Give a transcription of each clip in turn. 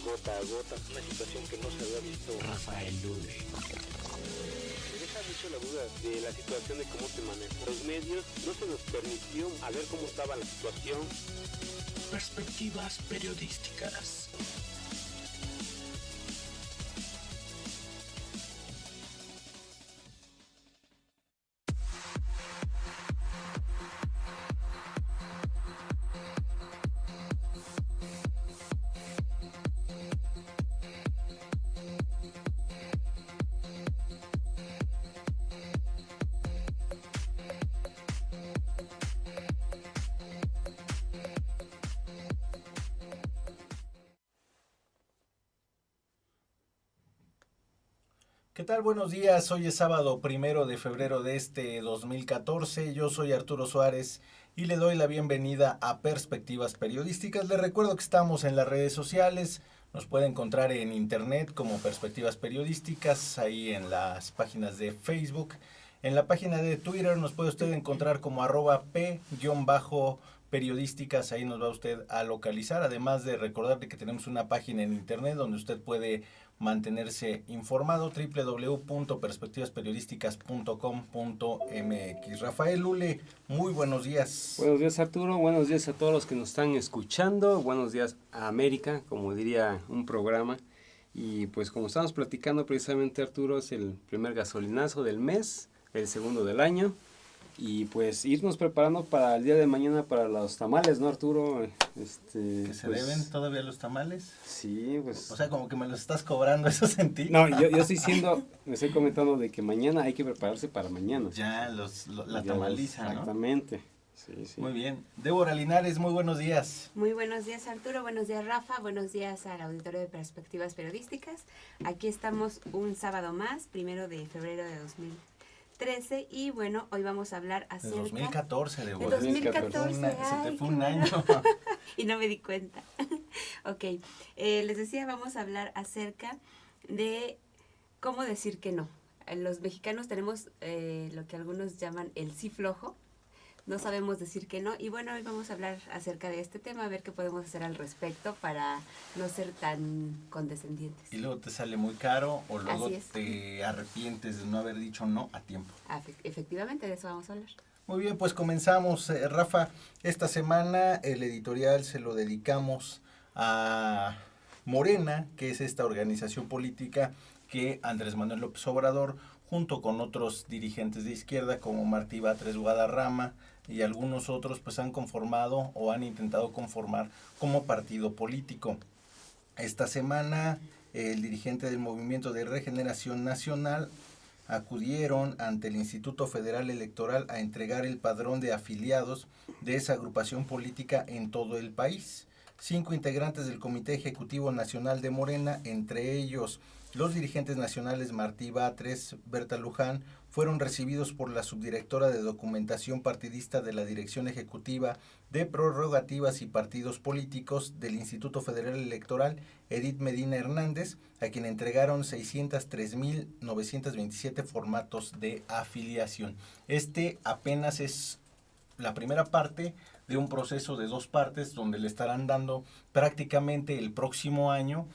gota a gota, una situación que no se había visto. Rafael Lule. Me deja mucho la duda de la situación de cómo se maneja. Los medios no se nos permitió a ver cómo estaba la situación. Perspectivas periodísticas. ¿Qué tal? Buenos días. Hoy es sábado 1 de febrero de este 2014. Yo soy Arturo Suárez y le doy la bienvenida a Perspectivas Periodísticas. Les recuerdo que estamos en las redes sociales. Nos puede encontrar en internet como Perspectivas Periodísticas, ahí en las páginas de Facebook. En la página de Twitter nos puede usted encontrar como @p_periodísticas. Ahí nos va usted a localizar. Además de recordarle que tenemos una página en internet donde usted puede mantenerse informado, www.perspectivasperiodisticas.com.mx. Rafael Lule, muy buenos días. Buenos días, Arturo, buenos días a todos los que nos están escuchando, buenos días a América, como diría un programa. Y pues como estamos platicando precisamente, Arturo, es el primer gasolinazo del mes, el segundo del año. Y pues irnos preparando para el día de mañana para los tamales, ¿no, Arturo? ¿Que se deben todavía los tamales? Sí, pues... O sea, como que me los estás cobrando, eso sentí. No, yo me estoy comentando de que mañana hay que prepararse para mañana. Ya, la tamaliza, ¿no? Exactamente. Sí, sí. Muy bien. Débora Linares, muy buenos días. Muy buenos días, Arturo, buenos días, Rafa, buenos días al auditorio de Perspectivas Periodísticas. Aquí estamos un sábado más, 1 de febrero de 2013, y bueno, hoy vamos a hablar acerca... De 2014, de 2014, se te fue un año. Y no me di cuenta. Ok, les decía, vamos a hablar acerca de cómo decir que no. Los mexicanos tenemos lo que algunos llaman el sí flojo. No sabemos decir que no, y bueno, hoy vamos a hablar acerca de este tema, a ver qué podemos hacer al respecto para no ser tan condescendientes. Y luego te sale muy caro o luego Así es. te arrepientes de no haber dicho no a tiempo. Efectivamente, de eso vamos a hablar. Muy bien, pues comenzamos. Rafa, esta semana el editorial se lo dedicamos a Morena, que es esta organización política que Andrés Manuel López Obrador, junto con otros dirigentes de izquierda como Martí Batres Guadarrama y algunos otros, pues han conformado o han intentado conformar como partido político. Esta semana el dirigente del Movimiento de Regeneración Nacional acudieron ante el Instituto Federal Electoral a entregar el padrón de afiliados de esa agrupación política en todo el país. 5 integrantes del Comité Ejecutivo Nacional de Morena, entre ellos los dirigentes nacionales Martí Batres, Berta Luján, fueron recibidos por la subdirectora de documentación partidista de la Dirección Ejecutiva de Prerrogativas y Partidos Políticos del Instituto Federal Electoral, Edith Medina Hernández, a quien entregaron 603,927 formatos de afiliación. Este apenas es la primera parte de un proceso de 2 partes donde le estarán dando prácticamente el próximo año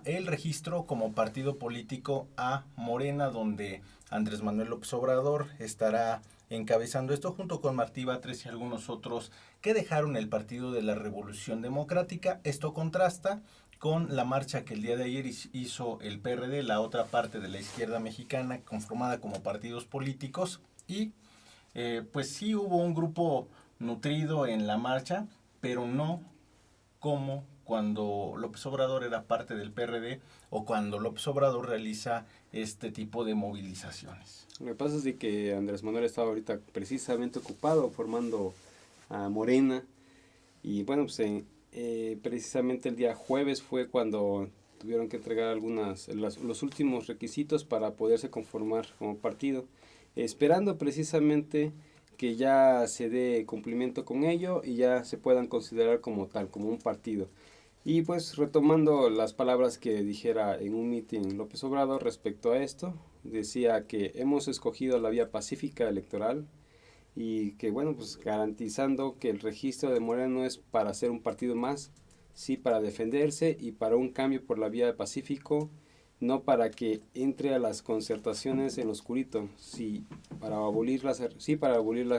el registro como partido político a Morena, donde Andrés Manuel López Obrador estará encabezando esto junto con Martí Batres y algunos otros que dejaron el Partido de la Revolución Democrática. Esto contrasta con la marcha que el día de ayer hizo el PRD, la otra parte de la izquierda mexicana conformada como partidos políticos, y pues sí hubo un grupo nutrido en la marcha, pero no como cuando López Obrador era parte del PRD o cuando López Obrador realiza este tipo de movilizaciones. Lo que pasa es de que Andrés Manuel estaba ahorita precisamente ocupado formando a Morena, y bueno, pues precisamente el día jueves fue cuando tuvieron que entregar los últimos requisitos para poderse conformar como partido, esperando precisamente que ya se dé cumplimiento con ello y ya se puedan considerar como tal, como un partido. Y pues retomando las palabras que dijera en un mitin López Obrador respecto a esto, decía que hemos escogido la vía pacífica electoral y que bueno, pues garantizando que el registro de Morena no es para ser un partido más, sí para defenderse y para un cambio por la vía pacífico, no para que entre a las concertaciones en lo oscurito, sí para abolir las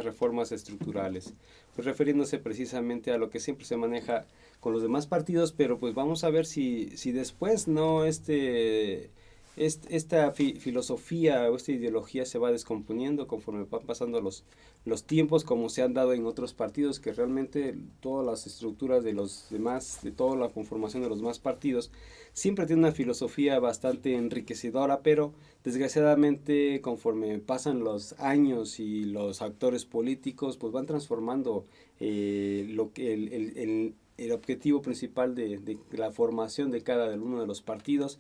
reformas estructurales. Pues refiriéndose precisamente a lo que siempre se maneja con los demás partidos, pero pues vamos a ver si después no esta filosofía o esta ideología se va descomponiendo conforme van pasando los tiempos, como se han dado en otros partidos, que realmente todas las estructuras de los demás, de toda la conformación de los demás partidos, siempre tiene una filosofía bastante enriquecedora, pero desgraciadamente conforme pasan los años y los actores políticos, pues van transformando lo que el objetivo principal de la formación de cada uno de los partidos,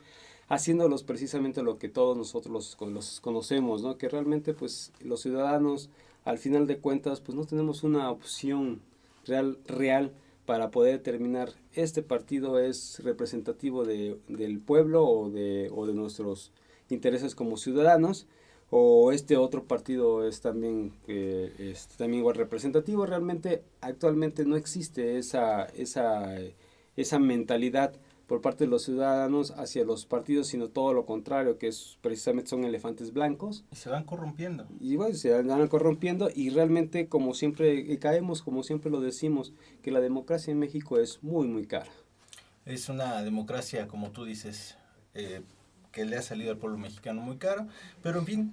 haciéndolos precisamente lo que todos nosotros los conocemos, ¿no? Que realmente pues los ciudadanos al final de cuentas pues no tenemos una opción real para poder determinar este partido es representativo del pueblo o de nuestros intereses como ciudadanos, o este otro partido es también igual representativo. Realmente actualmente no existe esa mentalidad por parte de los ciudadanos hacia los partidos, sino todo lo contrario, que precisamente son elefantes blancos. Y se van corrompiendo. Y bueno, se van corrompiendo y realmente como siempre caemos, como siempre lo decimos, que la democracia en México es muy, muy cara. Es una democracia, como tú dices, que le ha salido al pueblo mexicano muy caro, pero en fin,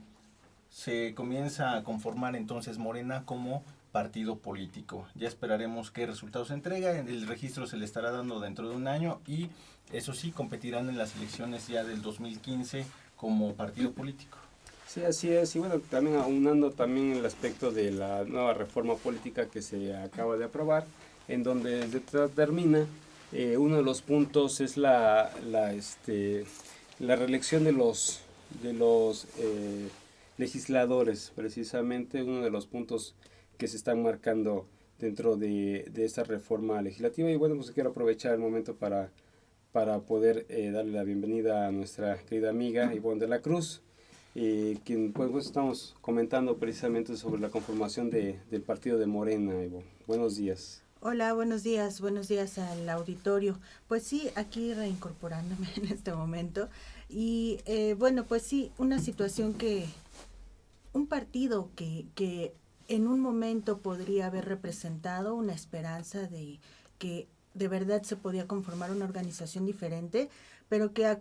se comienza a conformar entonces Morena como partido político. Ya esperaremos qué resultados entrega. El registro se le estará dando dentro de un año y eso sí, competirán en las elecciones ya del 2015 como partido político. Sí, así es. Y bueno, también aunando también el aspecto de la nueva reforma política que se acaba de aprobar, en donde se determina uno de los puntos es la reelección de los legisladores, precisamente uno de los puntos que se están marcando dentro de esta reforma legislativa. Y bueno, pues quiero aprovechar el momento para poder darle la bienvenida a nuestra querida amiga Ivonne de la Cruz, quien pues estamos comentando precisamente sobre la conformación del partido de Morena. Ivonne, buenos días. Hola, buenos días al auditorio. Pues sí, aquí reincorporándome en este momento. Y bueno, pues sí, una situación un partido que en un momento podría haber representado una esperanza de que de verdad se podía conformar una organización diferente, pero que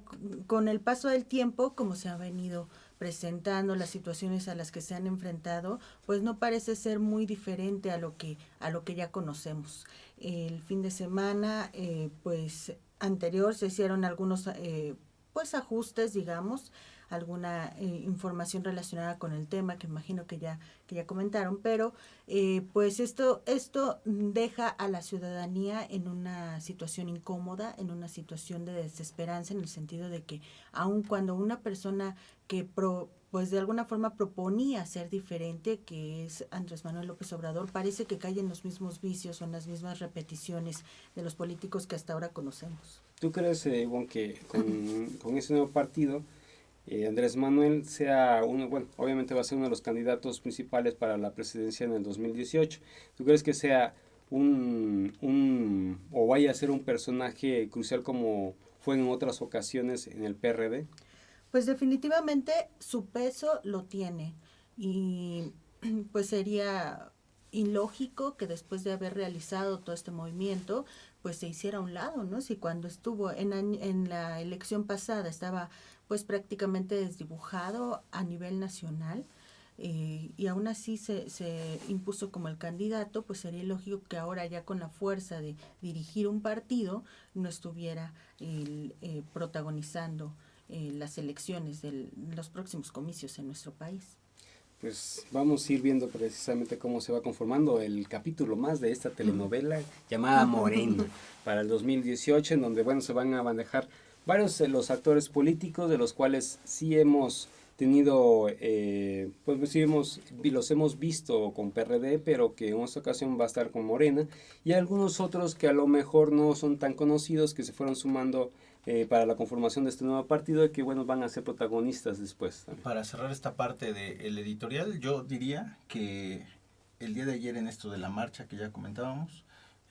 con el paso del tiempo, como se ha venido presentando, las situaciones a las que se han enfrentado, pues no parece ser muy diferente a lo que ya conocemos. El fin de semana, pues anterior, se hicieron algunos pues ajustes, digamos, alguna información relacionada con el tema que imagino que ya comentaron, pero pues esto deja a la ciudadanía en una situación incómoda, en una situación de desesperanza, en el sentido de que aun cuando una persona que pues de alguna forma proponía ser diferente, que es Andrés Manuel López Obrador, parece que cae en los mismos vicios o en las mismas repeticiones de los políticos que hasta ahora conocemos. ¿Tú crees, Ivonne, que con ese nuevo partido Andrés Manuel sea obviamente va a ser uno de los candidatos principales para la presidencia en el 2018? ¿Tú crees que sea o vaya a ser un personaje crucial como fue en otras ocasiones en el PRD? Pues definitivamente su peso lo tiene y pues sería ilógico que después de haber realizado todo este movimiento pues se hiciera a un lado, ¿no? Si cuando estuvo en la elección pasada estaba pues prácticamente desdibujado a nivel nacional y aún así se impuso como el candidato, pues sería lógico que ahora ya con la fuerza de dirigir un partido no estuviera protagonizando las elecciones de los próximos comicios en nuestro país. Pues vamos a ir viendo precisamente cómo se va conformando el capítulo más de esta telenovela llamada Morena para el 2018, en donde bueno se van a manejar varios de los actores políticos, de los cuales sí hemos tenido, pues sí los hemos visto con PRD, pero que en esta ocasión va a estar con Morena, y algunos otros que a lo mejor no son tan conocidos, que se fueron sumando para la conformación de este nuevo partido y que bueno van a ser protagonistas después. Para cerrar esta parte del editorial, yo diría que el día de ayer en esto de la marcha que ya comentábamos,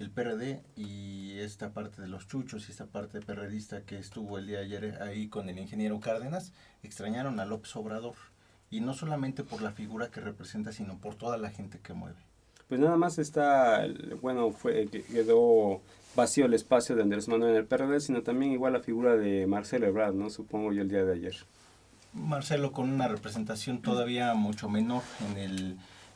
el PRD y esta parte de los chuchos y esta parte perredista que estuvo el día de ayer ahí con el ingeniero Cárdenas, extrañaron a López Obrador. Y no solamente por la figura que representa, sino por toda la gente que mueve. Pues nada más quedó vacío el espacio de Andrés Manuel en el PRD, sino también igual la figura de Marcelo Ebrard, ¿no? Supongo yo el día de ayer. Marcelo con una representación todavía mucho menor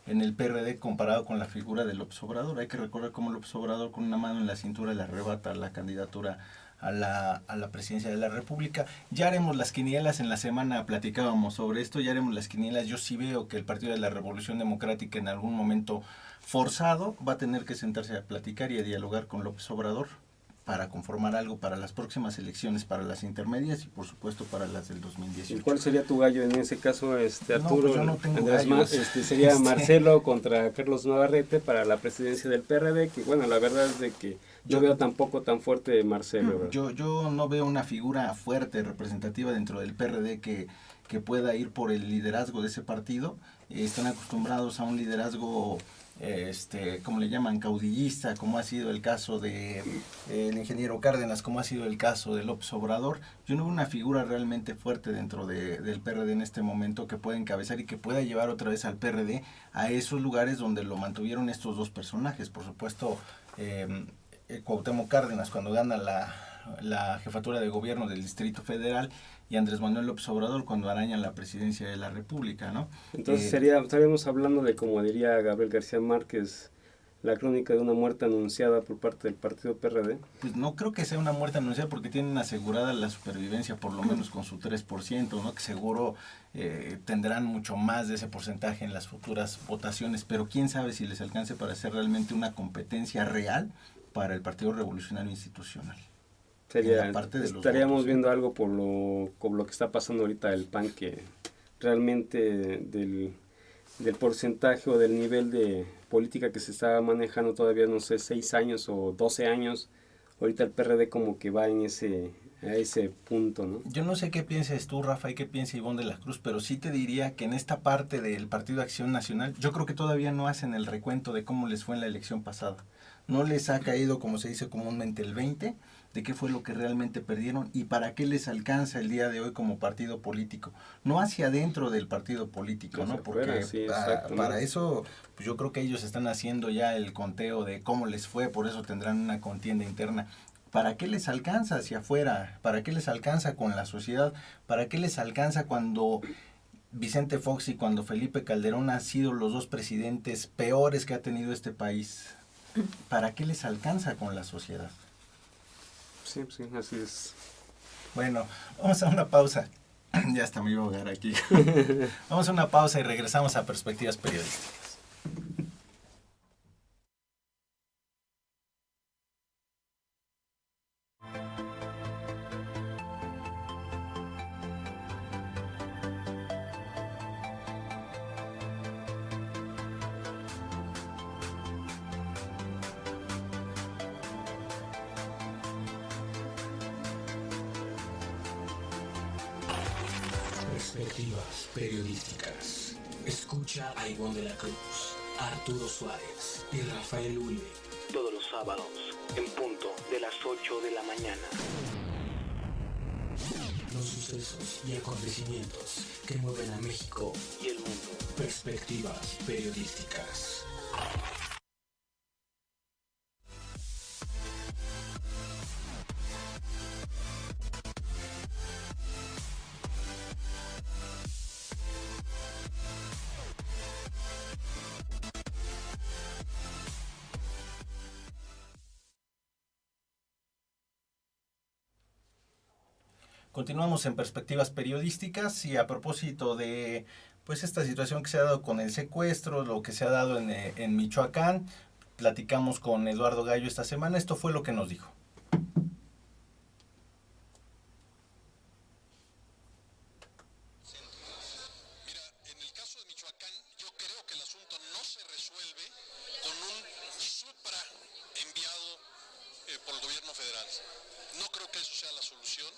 en el PRD comparado con la figura de López Obrador. Hay que recordar cómo López Obrador con una mano en la cintura le arrebata la candidatura a la presidencia de la República. Ya haremos las quinielas, en la semana platicábamos sobre esto, ya haremos las quinielas. Yo sí veo que el Partido de la Revolución Democrática en algún momento forzado va a tener que sentarse a platicar y a dialogar con López Obrador para conformar algo para las próximas elecciones, para las intermedias y por supuesto para las del 2018. ¿Y cuál sería tu gallo en ese caso, Arturo? No, pues yo no tengo Andrés gallos. Sería Marcelo contra Carlos Navarrete para la presidencia del PRD, que bueno, la verdad es de que yo veo tampoco tan fuerte Marcelo. Yo no veo una figura fuerte, representativa dentro del PRD que pueda ir por el liderazgo de ese partido. Están acostumbrados a un liderazgo como le llaman, caudillista, como ha sido el caso de el ingeniero Cárdenas, como ha sido el caso de López Obrador. Yo no veo una figura realmente fuerte dentro del PRD en este momento que pueda encabezar y que pueda llevar otra vez al PRD a esos lugares donde lo mantuvieron estos dos personajes. Por supuesto, Cuauhtémoc Cárdenas cuando gana la jefatura de gobierno del Distrito Federal, y Andrés Manuel López Obrador cuando arañan la presidencia de la República, ¿no? Entonces estaríamos hablando de, como diría Gabriel García Márquez, la crónica de una muerte anunciada por parte del partido PRD. Pues no creo que sea una muerte anunciada porque tienen asegurada la supervivencia por lo menos con su 3%, ¿no? Que seguro tendrán mucho más de ese porcentaje en las futuras votaciones, pero quién sabe si les alcance para hacer realmente una competencia real para el Partido Revolucionario Institucional. Estaríamos viendo algo por lo que está pasando ahorita el PAN, que realmente del porcentaje o del nivel de política que se está manejando todavía, no sé, 6 años o 12 años, ahorita el PRD como que va a ese punto, ¿no? Yo no sé qué pienses tú, Rafa, y qué piensa Ivonne de la Cruz, pero sí te diría que en esta parte del Partido Acción Nacional, yo creo que todavía no hacen el recuento de cómo les fue en la elección pasada. No les ha caído, como se dice comúnmente, el 20 de qué fue lo que realmente perdieron y para qué les alcanza el día de hoy como partido político. No hacia adentro del partido político, ¿no? Porque sí, para eso pues yo creo que ellos están haciendo ya el conteo de cómo les fue, por eso tendrán una contienda interna. ¿Para qué les alcanza hacia afuera? ¿Para qué les alcanza con la sociedad? ¿Para qué les alcanza cuando Vicente Fox y cuando Felipe Calderón han sido los dos presidentes peores que ha tenido este país? ¿Para qué les alcanza con la sociedad? Sí, así es. Bueno, vamos a una pausa. Ya hasta me iba a ahogar aquí. Vamos a una pausa y regresamos a Perspectivas Periodísticas. Perspectivas periodísticas. Escucha a Ivonne de la Cruz, Arturo Suárez y Rafael Ule. Todos los sábados, en punto de las 8 de la mañana. Los sucesos y acontecimientos que mueven a México Y el mundo. Perspectivas periodísticas. Continuamos en Perspectivas Periodísticas y a propósito de pues esta situación que se ha dado con el secuestro, lo que se ha dado en Michoacán, platicamos con Eduardo Gallo esta semana. Esto fue lo que nos dijo. Mira, en el caso de Michoacán, yo creo que el asunto no se resuelve con un supra enviado por el gobierno federal. No creo que eso sea la solución.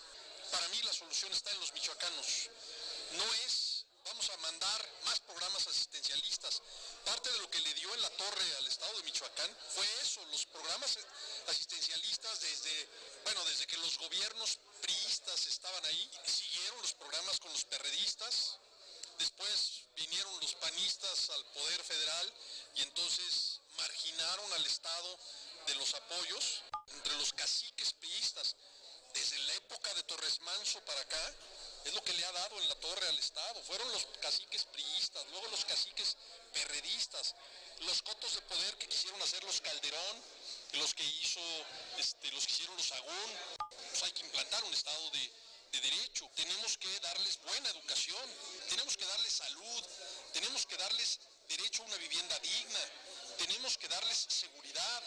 Para mí la solución está en los michoacanos. No es, vamos a mandar más programas asistencialistas. Parte parte de lo que le dio en la torre al estado de Michoacán fue eso, los programas asistencialistas desde que los gobiernos priistas estaban ahí, siguieron los programas con los perredistas, después vinieron los panistas al poder federal y entonces marginaron al estado de los apoyos entre los caciques priistas. Desde la época de Torres Manso para acá, es lo que le ha dado en la torre al estado. Fueron los caciques priistas, luego los caciques perredistas, los cotos de poder que quisieron hacer los Calderón, los que hicieron los Sagún. Pues hay que implantar un estado de derecho. Tenemos que darles buena educación, tenemos que darles salud, tenemos que darles derecho a una vivienda digna, tenemos que darles seguridad.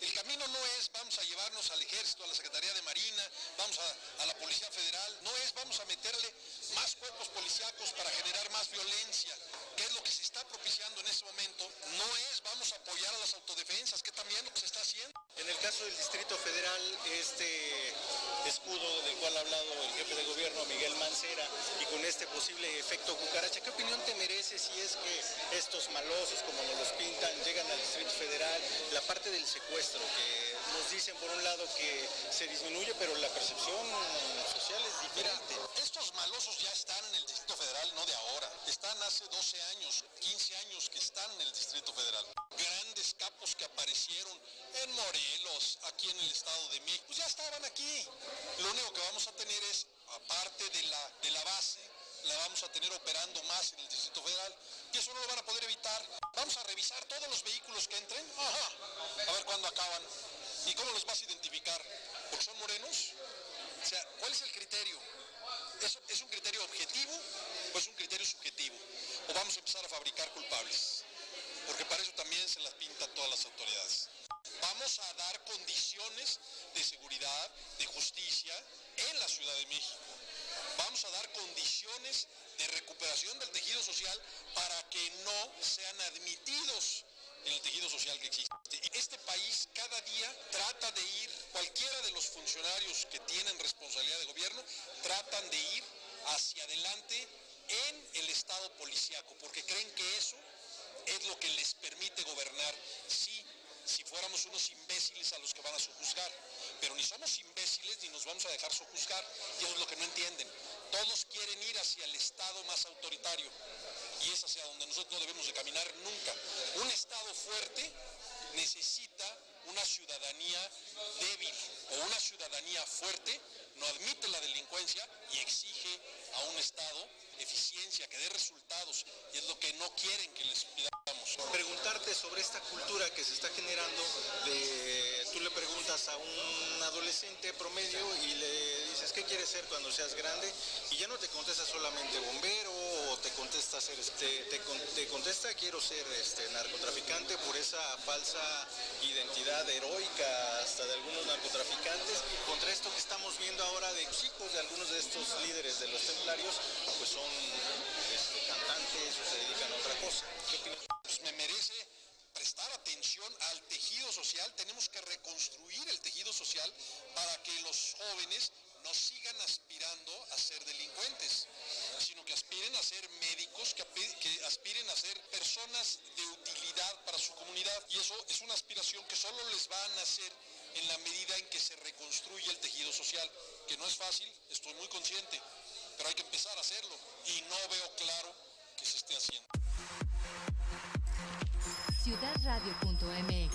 El camino no es vamos a llevarnos al ejército, a la Secretaría de Marina, vamos a la Policía Federal, no es vamos a meterle más cuerpos policíacos para generar más violencia, que es lo que se está propiciando en este momento, no es vamos a apoyar a las autodefensas, que también lo que se está haciendo. En el caso del Distrito Federal, este escudo del cual ha hablado el jefe de gobierno, Miguel Mancera, y con este posible efecto cucaracha, ¿qué opinión te merece si es que estos malosos, como nos los pintan, llegan al Distrito Federal? La parte del secuestro, que nos dicen por un lado que se disminuye, pero la percepción social es diferente. Mira, estos malosos ya están en el Distrito Federal, no de ahora, están hace 12 años, 15 años que están en el Distrito Federal. Grandes capos que aparecieron en Morelos, aquí en el Estado de México, pues ya estaban aquí. Lo único que vamos a tener es, aparte de la base, la vamos a tener operando más en el Distrito Federal, y eso no lo van a poder evitar. Vamos a revisar todos los vehículos que entren, a ver cuándo acaban. ¿Y cómo los vas a identificar? ¿Porque son morenos? O sea, ¿cuál es el criterio? ¿Es un criterio objetivo o es un criterio subjetivo? ¿O vamos a empezar a fabricar culpables? Porque para eso también se las pintan todas las autoridades. Vamos a dar condiciones de seguridad, de justicia en la Ciudad de México. Vamos a dar condiciones de recuperación del tejido social para que no sean admitidos en el tejido social que existe. Este país cada día trata de ir, cualquiera de los funcionarios que tienen responsabilidad de gobierno, tratan de ir hacia adelante en el Estado policíaco, porque creen que eso es lo que les permite gobernar. Sí, si fuéramos unos imbéciles a los que van a sojuzgar, pero ni somos imbéciles ni nos vamos a dejar sojuzgar, y eso es lo que no entienden. Todos quieren ir hacia el Estado más autoritario, y es hacia donde nosotros no debemos de caminar nunca. Un Estado fuerte necesita una ciudadanía débil, o una ciudadanía fuerte no admite la delincuencia y exige a un Estado eficiencia, que dé resultados, y es lo que no quieren que les pidamos. Preguntarte sobre esta cultura que se está generando, tú le preguntas a un adolescente promedio y le dices, ¿qué quieres ser cuando seas grande? Y ya no te contesta solamente bombero, o te contesta te contesta quiero ser narcotraficante, por esa falsa identidad heroica hasta de algunos narcotraficantes, contra esto que estamos viendo ahora de los hijos de algunos de estos líderes de los templarios, pues son cantantes o se dedican a otra cosa. ¿Qué opinas? Pues me merece prestar atención al tejido social. Tenemos que reconstruir el tejido social para que los jóvenes no sigan aspirando a ser delincuentes, sino que aspiren a ser médicos, que aspiren a ser personas de utilidad para su comunidad. Y eso es una aspiración que solo les va a nacer en la medida en que se reconstruye el tejido social, que no es fácil, estoy muy consciente, pero hay que empezar a hacerlo, y no veo claro que se esté haciendo. Ciudadradio.mx.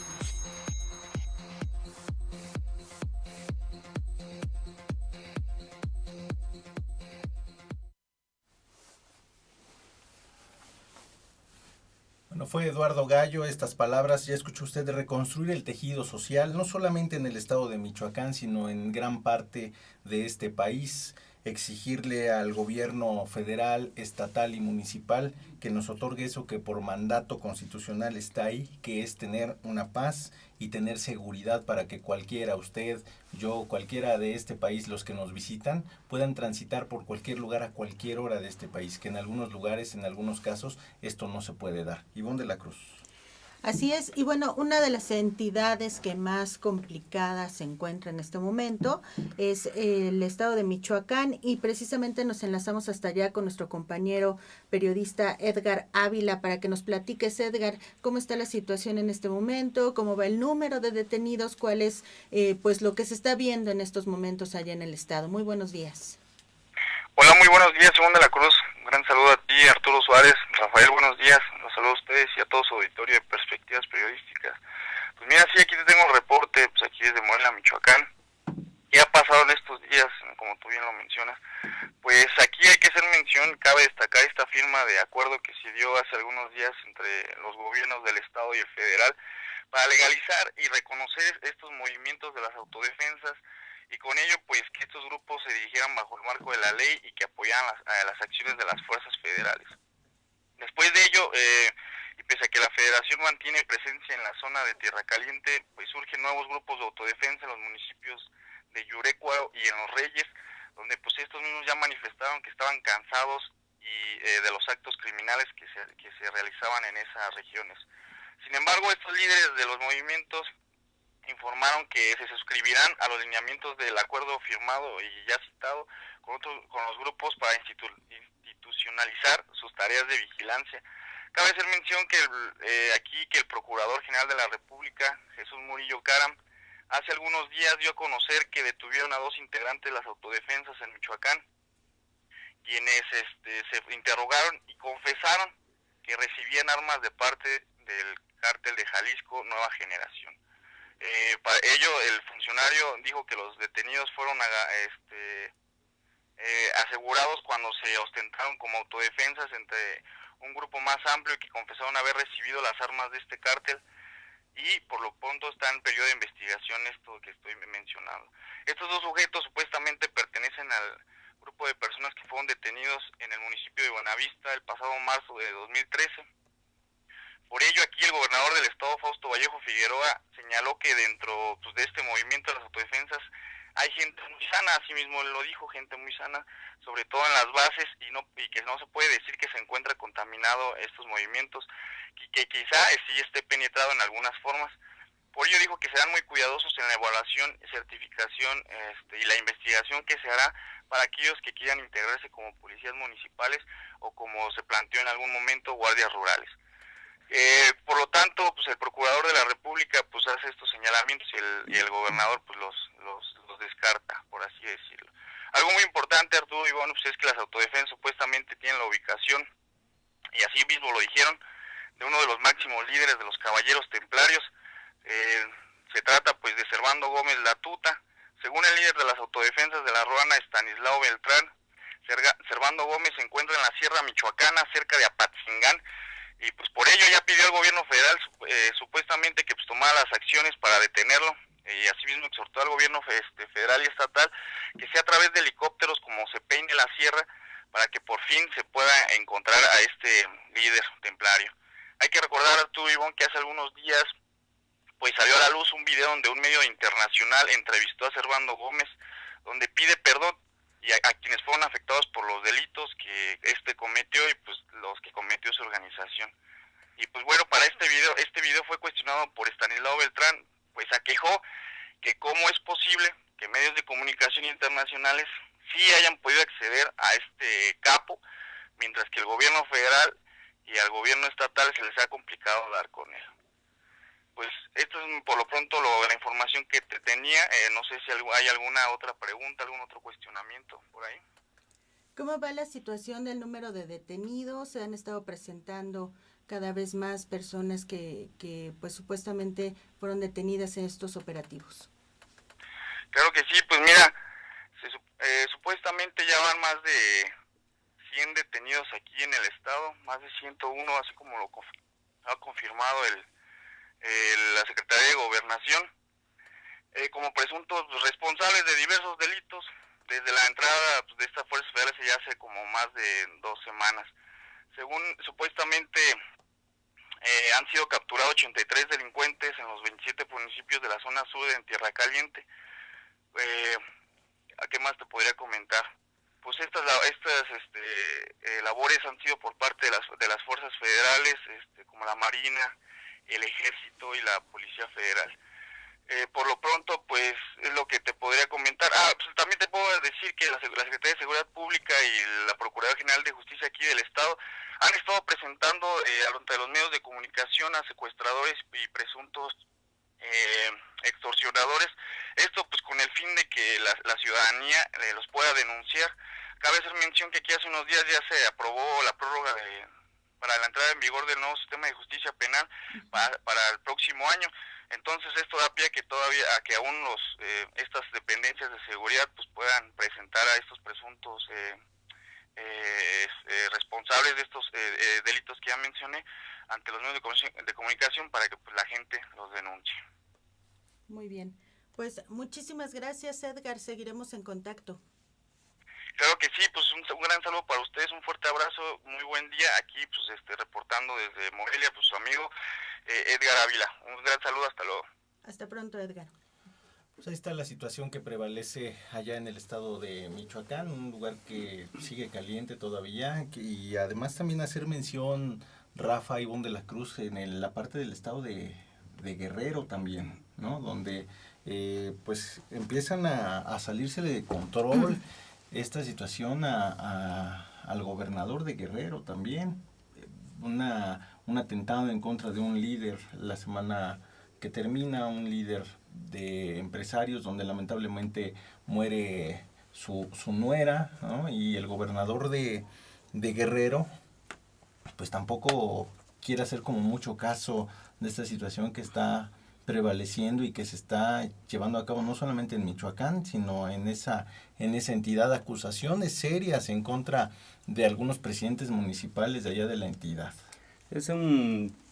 Bueno, fue Eduardo Gallo, estas palabras, ya escuchó usted, de reconstruir el tejido social, no solamente en el estado de Michoacán, sino en gran parte de este país. Exigirle al gobierno federal, estatal y municipal que nos otorgue eso que por mandato constitucional está ahí, que es tener una paz y tener seguridad para que cualquiera, usted, yo, cualquiera de este país, los que nos visitan, puedan transitar por cualquier lugar a cualquier hora de este país, que en algunos lugares, en algunos casos, esto no se puede dar. Ivonne de la Cruz. Así es, y bueno, una de las entidades que más complicada se encuentra en este momento es el estado de Michoacán, y precisamente nos enlazamos hasta allá con nuestro compañero periodista Edgar Ávila para que nos platiques, Edgar, cómo está la situación en este momento, cómo va el número de detenidos, cuál es pues lo que se está viendo en estos momentos allá en el estado. Muy buenos días. Hola, muy buenos días, Simón de la Cruz. Un gran saludo a ti, Arturo Suárez. Rafael, buenos días. Los saludo a ustedes y a todo su auditorio de Perspectivas Periodísticas. Pues mira, sí, aquí te tengo el reporte, pues aquí desde Morelia, Michoacán. ¿Qué ha pasado en estos días? Como tú bien lo mencionas. Pues aquí hay que hacer mención, cabe destacar esta firma de acuerdo que se dio hace algunos días entre los gobiernos del Estado y el federal para legalizar y reconocer estos movimientos de las autodefensas, y con ello pues que estos grupos se dirigieran bajo el marco de la ley y que apoyaran las acciones de las fuerzas federales. Después de ello, y pese a que la federación mantiene presencia en la zona de Tierra Caliente, pues surgen nuevos grupos de autodefensa en los municipios de Yurecuaro y en Los Reyes, donde pues estos mismos ya manifestaron que estaban cansados y de los actos criminales que se realizaban en esas regiones. Sin embargo, estos líderes de los movimientos informaron que se suscribirán a los lineamientos del acuerdo firmado y ya citado con los grupos para institucionalizar sus tareas de vigilancia. Cabe hacer mención que aquí el Procurador General de la República, Jesús Murillo Caram, hace algunos días dio a conocer que detuvieron a 2 integrantes de las autodefensas en Michoacán, quienes se interrogaron y confesaron que recibían armas de parte del cártel de Jalisco Nueva Generación. Para ello, el funcionario dijo que los detenidos fueron asegurados cuando se ostentaron como autodefensas entre un grupo más amplio y que confesaron haber recibido las armas de este cártel, y por lo pronto está en periodo de investigación esto que estoy mencionando. Estos 2 sujetos supuestamente pertenecen al grupo de personas que fueron detenidos en el municipio de Buenavista el pasado marzo de 2013. Por ello, aquí el gobernador del estado, Fausto Vallejo Figueroa, señaló que dentro de este movimiento de las autodefensas hay gente muy sana, así mismo él lo dijo, gente muy sana, sobre todo en las bases, y que no se puede decir que se encuentra contaminado estos movimientos, y que quizá sí esté penetrado en algunas formas. Por ello dijo que serán muy cuidadosos en la evaluación, certificación y la investigación que se hará para aquellos que quieran integrarse como policías municipales o, como se planteó en algún momento, guardias rurales. Por lo tanto, pues el Procurador de la República pues hace estos señalamientos y el gobernador pues los descarta, por así decirlo. Algo muy importante, Arturo y bueno, pues es que las autodefensas supuestamente tienen la ubicación, y así mismo lo dijeron, de uno de los máximos líderes de los Caballeros Templarios. Se trata pues de Servando Gómez Latuta. Según el líder de las autodefensas de la Ruana, Estanislao Beltrán, Servando Gómez se encuentra en la Sierra Michoacana, cerca de Apatzingán, y pues por ello ya pidió al gobierno federal supuestamente que pues tomara las acciones para detenerlo, y asimismo exhortó al gobierno federal y estatal que sea a través de helicópteros como se peine la sierra para que por fin se pueda encontrar a este líder templario. Hay que recordar, Arturo Ivón, que hace algunos días pues salió a la luz un video donde un medio internacional entrevistó a Servando Gómez, donde pide perdón y a quienes fueron afectados por los delitos que cometió y pues los que cometió su organización. Y pues bueno, para este video fue cuestionado por Estanislao Beltrán, pues aquejó que cómo es posible que medios de comunicación internacionales sí hayan podido acceder a este capo, mientras que el gobierno federal y al gobierno estatal se les ha complicado dar con él. Pues esto es por lo pronto la información que te tenía. No sé si hay alguna otra pregunta, algún otro cuestionamiento por ahí. ¿Cómo va la situación del número de detenidos? Se han estado presentando cada vez más personas que pues supuestamente fueron detenidas en estos operativos. Claro que sí, pues mira, supuestamente ya van más de 100 detenidos aquí en el estado, más de 101, así como lo ha confirmado la Secretaría de Gobernación, como presuntos responsables de diversos delitos desde la entrada de estas fuerzas federales ya hace como más de 2 semanas. Según supuestamente han sido capturados 83 delincuentes en los 27 municipios de la zona sur en Tierra Caliente. ¿A qué más te podría comentar? Pues estas labores han sido por parte de las fuerzas federales, como la Marina, el Ejército y la Policía Federal. Por lo pronto, pues es lo que te podría comentar. Pues también te puedo decir que la Secretaría de Seguridad Pública y la Procuraduría General de Justicia aquí del Estado han estado presentando ante los medios de comunicación a secuestradores y presuntos extorsionadores. Esto pues con el fin de que la ciudadanía los pueda denunciar. Cabe hacer mención que aquí hace unos días ya se aprobó la prórroga para la entrada en vigor del nuevo sistema de justicia penal para el próximo año. Entonces esto da pie a que aún estas dependencias de seguridad pues puedan presentar a estos presuntos responsables de estos delitos que ya mencioné ante los medios de comunicación para que pues, la gente los denuncie. Muy bien, pues muchísimas gracias, Edgar, seguiremos en contacto. Claro que sí, pues un gran saludo para ustedes, un fuerte abrazo, muy buen día, aquí pues reportando desde Morelia, pues su amigo Edgar Ávila. Un gran saludo, hasta luego. Hasta pronto, Edgar. Pues ahí está la situación que prevalece allá en el estado de Michoacán, un lugar que sigue caliente todavía, y además también hacer mención, Rafa, Ivonne de la Cruz, en la parte del estado de Guerrero también, ¿no? Donde pues empiezan a salirse de control esta situación al gobernador de Guerrero también. Un atentado en contra de un líder la semana que termina, un líder de empresarios donde lamentablemente muere su nuera, ¿no? Y el gobernador de Guerrero pues tampoco quiere hacer como mucho caso de esta situación que está prevaleciendo y que se está llevando a cabo no solamente en Michoacán, sino en esa entidad, acusaciones serias en contra de algunos presidentes municipales de allá de la entidad.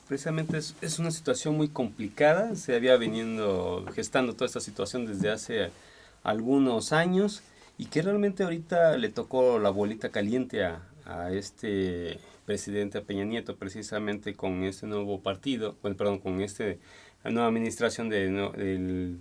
Precisamente es una situación muy complicada, se había venido gestando toda esta situación desde hace algunos años y que realmente ahorita le tocó la bolita caliente a este presidente, a Peña Nieto, precisamente con este nuevo partido, con la nueva administración del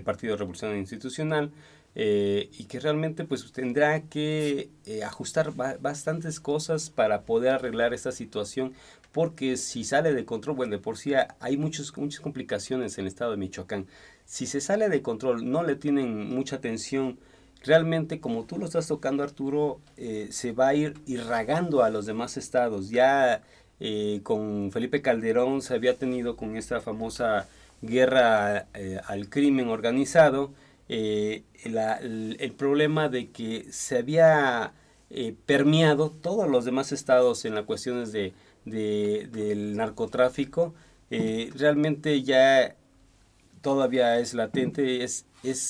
Partido Revolucionario Institucional, y que realmente pues tendrá que ajustar bastantes cosas para poder arreglar esta situación, porque si sale de control, bueno, de por sí hay muchas complicaciones en el estado de Michoacán. Si se sale de control, no le tienen mucha atención, realmente, como tú lo estás tocando, Arturo, se va a ir irragando a los demás estados. Ya con Felipe Calderón se había tenido con esta famosa guerra al crimen organizado, el problema de que se había permeado todos los demás estados en las cuestiones del narcotráfico. Realmente ya todavía es latente, es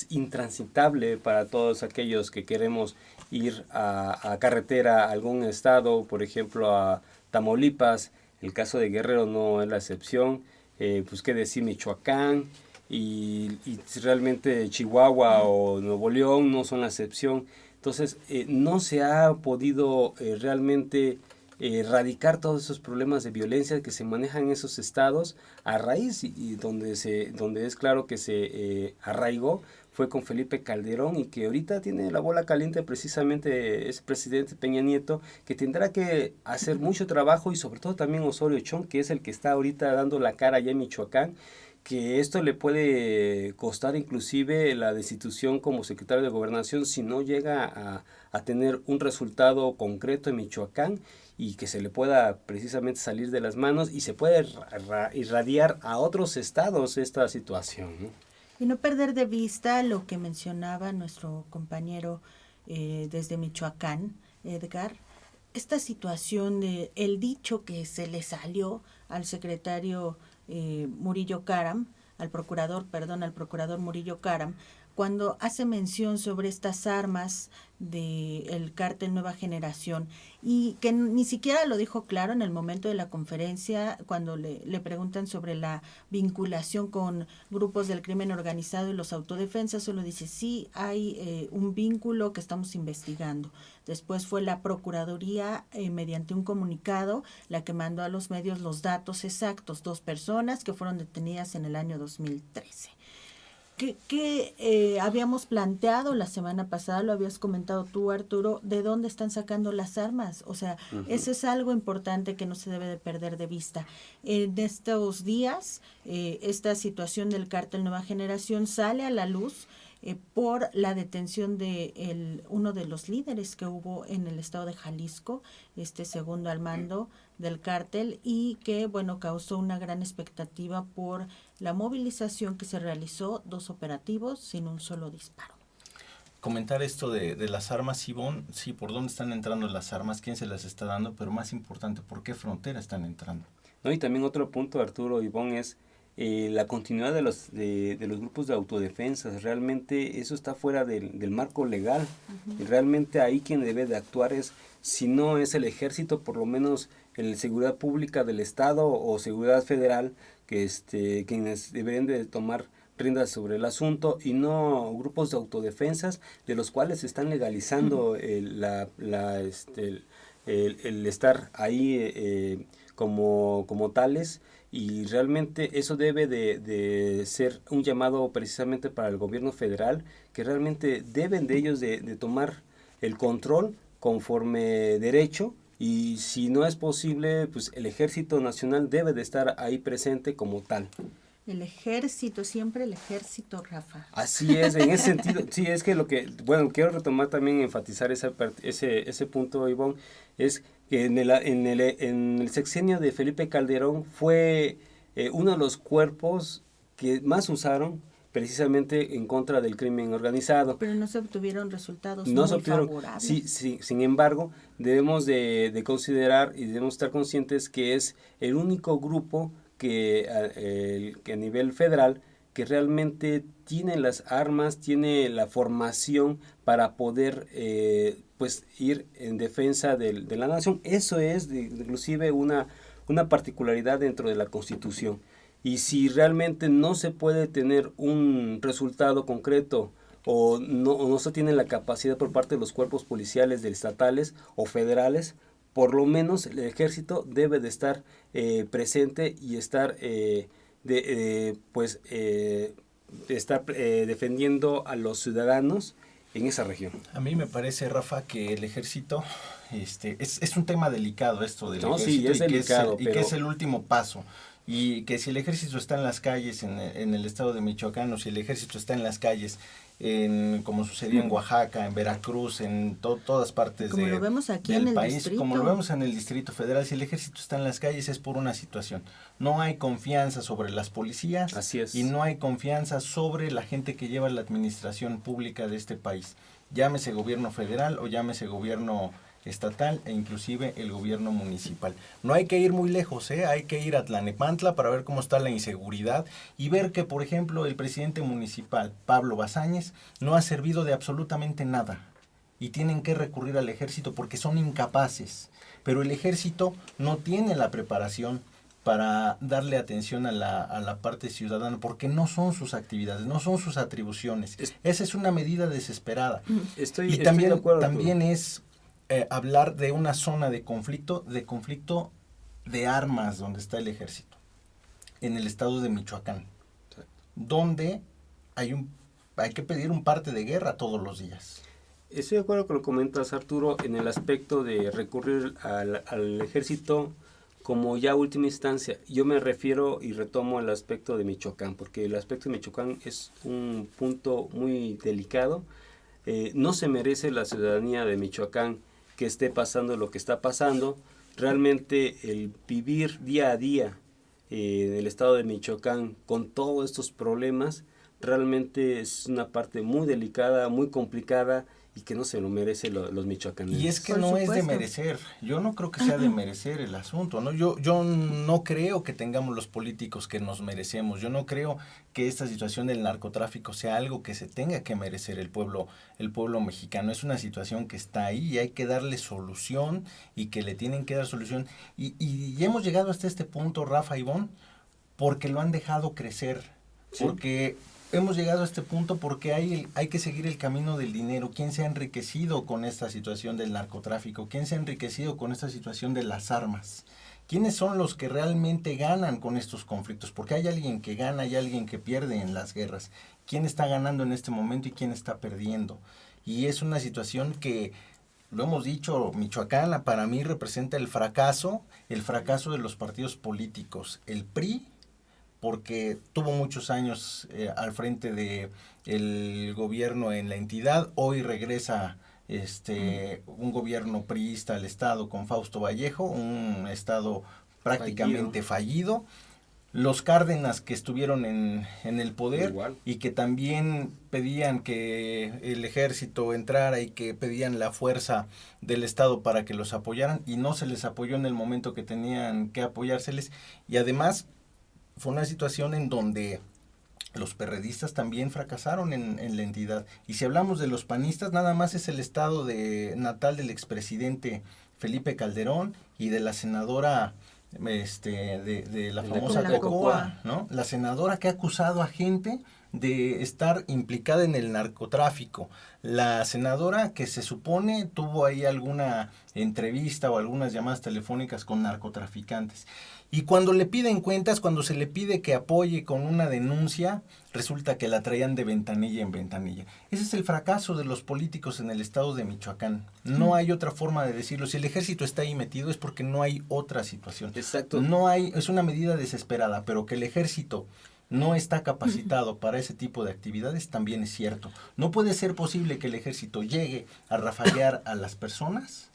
intransitable para todos aquellos que queremos ir a carretera a algún estado, por ejemplo a Tamaulipas. El caso de Guerrero no es la excepción, pues qué decir Michoacán y realmente Chihuahua o Nuevo León no son la excepción. Entonces no se ha podido realmente erradicar todos esos problemas de violencia que se manejan en esos estados a raíz y donde es claro que se arraigó fue con Felipe Calderón, y que ahorita tiene la bola caliente precisamente ese presidente Peña Nieto, que tendrá que hacer mucho trabajo, y sobre todo también Osorio Chong, que es el que está ahorita dando la cara allá en Michoacán, que esto le puede costar inclusive la destitución como secretario de Gobernación si no llega a tener un resultado concreto en Michoacán, y que se le pueda precisamente salir de las manos y se puede irradiar a otros estados esta situación, ¿no? Y no perder de vista lo que mencionaba nuestro compañero desde Michoacán, Edgar, esta situación de el dicho que se le salió al secretario Murillo Karam, al procurador Murillo Karam, cuando hace mención sobre estas armas del cártel Nueva Generación, y que ni siquiera lo dijo claro en el momento de la conferencia cuando le preguntan sobre la vinculación con grupos del crimen organizado y los autodefensas. Solo dice, sí, hay un vínculo que estamos investigando. Después fue la Procuraduría, mediante un comunicado, la que mandó a los medios los datos exactos, 2 personas que fueron detenidas en el año 2013. ¿Qué habíamos planteado la semana pasada? Lo habías comentado tú, Arturo, ¿de dónde están sacando las armas? O sea, eso es algo importante que no se debe de perder de vista. En estos días, esta situación del cártel Nueva Generación sale a la luz por la detención de uno de los líderes que hubo en el estado de Jalisco, segundo al mando del cártel, y que, bueno, causó una gran expectativa por la movilización que se realizó, 2 operativos sin un solo disparo. Comentar esto de las armas, Ivonne, sí, por dónde están entrando las armas, quién se las está dando, pero más importante, por qué frontera están entrando. No, y también otro punto, Arturo, Ivonne, es la continuidad de los grupos de autodefensa. Realmente eso está fuera del marco legal. Y realmente ahí quien debe de actuar es, si no es el ejército, por lo menos el seguridad pública del estado o seguridad federal, que quienes deberían de tomar riendas sobre el asunto, y no grupos de autodefensas de los cuales se están legalizando el estar ahí como tales. Y realmente eso debe de ser un llamado precisamente para el gobierno federal, que realmente deben de ellos de tomar el control conforme derecho, y si no es posible, pues el Ejército Nacional debe de estar ahí presente como tal. El ejército, siempre el ejército, Rafa. Así es, en ese sentido, sí, es que quiero retomar también, enfatizar ese punto, Ivonne, es que en el sexenio de Felipe Calderón fue uno de los cuerpos que más usaron precisamente en contra del crimen organizado. Pero no se obtuvieron resultados favorables. Sí, sin embargo, debemos de considerar y debemos estar conscientes que es el único grupo que a nivel federal que realmente tiene las armas, tiene la formación para poder ir en defensa de la nación. Eso es inclusive una particularidad dentro de la Constitución. Y si realmente no se puede tener un resultado concreto o no se tiene la capacidad por parte de los cuerpos policiales estatales o federales, por lo menos el ejército debe de estar presente y estar defendiendo a los ciudadanos en esa región. A mí me parece, Rafa, que el ejército es un tema delicado esto del ejército, sí, es delicado, que es el último paso. Y que si el ejército está en las calles en el estado de Michoacán, o si el ejército está en las calles como sucedió en Oaxaca, en Veracruz, en todas partes como lo vemos aquí del en el país, distrito. como lo vemos en el Distrito Federal, si el ejército está en las calles es por una situación. No hay confianza sobre las policías. Así es. Y no hay confianza sobre la gente que lleva la administración pública de este país. Llámese gobierno federal o llámese gobierno estatal e inclusive el gobierno municipal. No hay que ir muy lejos, hay que ir a Tlanepantla para ver cómo está la inseguridad y ver que, por ejemplo, el presidente municipal, Pablo Bazáñez, no ha servido de absolutamente nada y tienen que recurrir al ejército porque son incapaces, pero el ejército no tiene la preparación para darle atención a la parte ciudadana, porque no son sus actividades, no son sus atribuciones. Esa es una medida desesperada. Estoy de acuerdo. También es hablar de una zona de conflicto de armas donde está el ejército, en el estado de Michoacán, donde hay que pedir un parte de guerra todos los días. Estoy de acuerdo con lo que comentas, Arturo, en el aspecto de recurrir al ejército como ya última instancia. Yo me refiero y retomo al aspecto de Michoacán, porque el aspecto de Michoacán es un punto muy delicado. No se merece la ciudadanía de Michoacán que esté pasando lo que está pasando. Realmente el vivir día a día en el estado de Michoacán con todos estos problemas realmente es una parte muy delicada, muy complicada y que no se lo merece los michoacaneses. Y es que no es de merecer, yo no creo que sea de merecer el asunto, ¿no? Yo no creo que tengamos los políticos que nos merecemos, yo no creo que esta situación del narcotráfico sea algo que se tenga que merecer el pueblo mexicano. Es una situación que está ahí y hay que darle solución y que le tienen que dar solución. Y ya hemos llegado hasta este punto, Rafa, Ivonne, porque lo han dejado crecer, ¿sí? Porque hemos llegado a este punto porque hay que seguir el camino del dinero. ¿Quién se ha enriquecido con esta situación del narcotráfico? ¿Quién se ha enriquecido con esta situación de las armas? ¿Quiénes son los que realmente ganan con estos conflictos? Porque hay alguien que gana y alguien que pierde en las guerras. quién está ganando en este momento y quién está perdiendo. Y es una situación que, lo hemos dicho, Michoacán para mí representa el fracaso de los partidos políticos. El PRI, porque tuvo muchos años al frente de el gobierno en la entidad, hoy regresa un gobierno priista al estado con Fausto Vallejo, un estado prácticamente fallido. Los Cárdenas, que estuvieron en el poder igual, y que también pedían que el ejército entrara y que pedían la fuerza del Estado para que los apoyaran, y no se les apoyó en el momento que tenían que apoyárseles. Y además fue una situación en donde los perredistas también fracasaron en la entidad. Y si hablamos de los panistas, nada más es el estado natal del expresidente Felipe Calderón y de la senadora de la famosa Cocoa, ¿no? La senadora que ha acusado a gente de estar implicada en el narcotráfico. La senadora que se supone tuvo ahí alguna entrevista o algunas llamadas telefónicas con narcotraficantes. Y cuando le piden cuentas, cuando se le pide que apoye con una denuncia, resulta que la traían de ventanilla en ventanilla. Ese es el fracaso de los políticos en el estado de Michoacán. No hay otra forma de decirlo. Si el ejército está ahí metido es porque no hay otra situación. Exacto. Es una medida desesperada, pero que el ejército no está capacitado para ese tipo de actividades también es cierto. No puede ser posible que el ejército llegue a rafaguear a las personas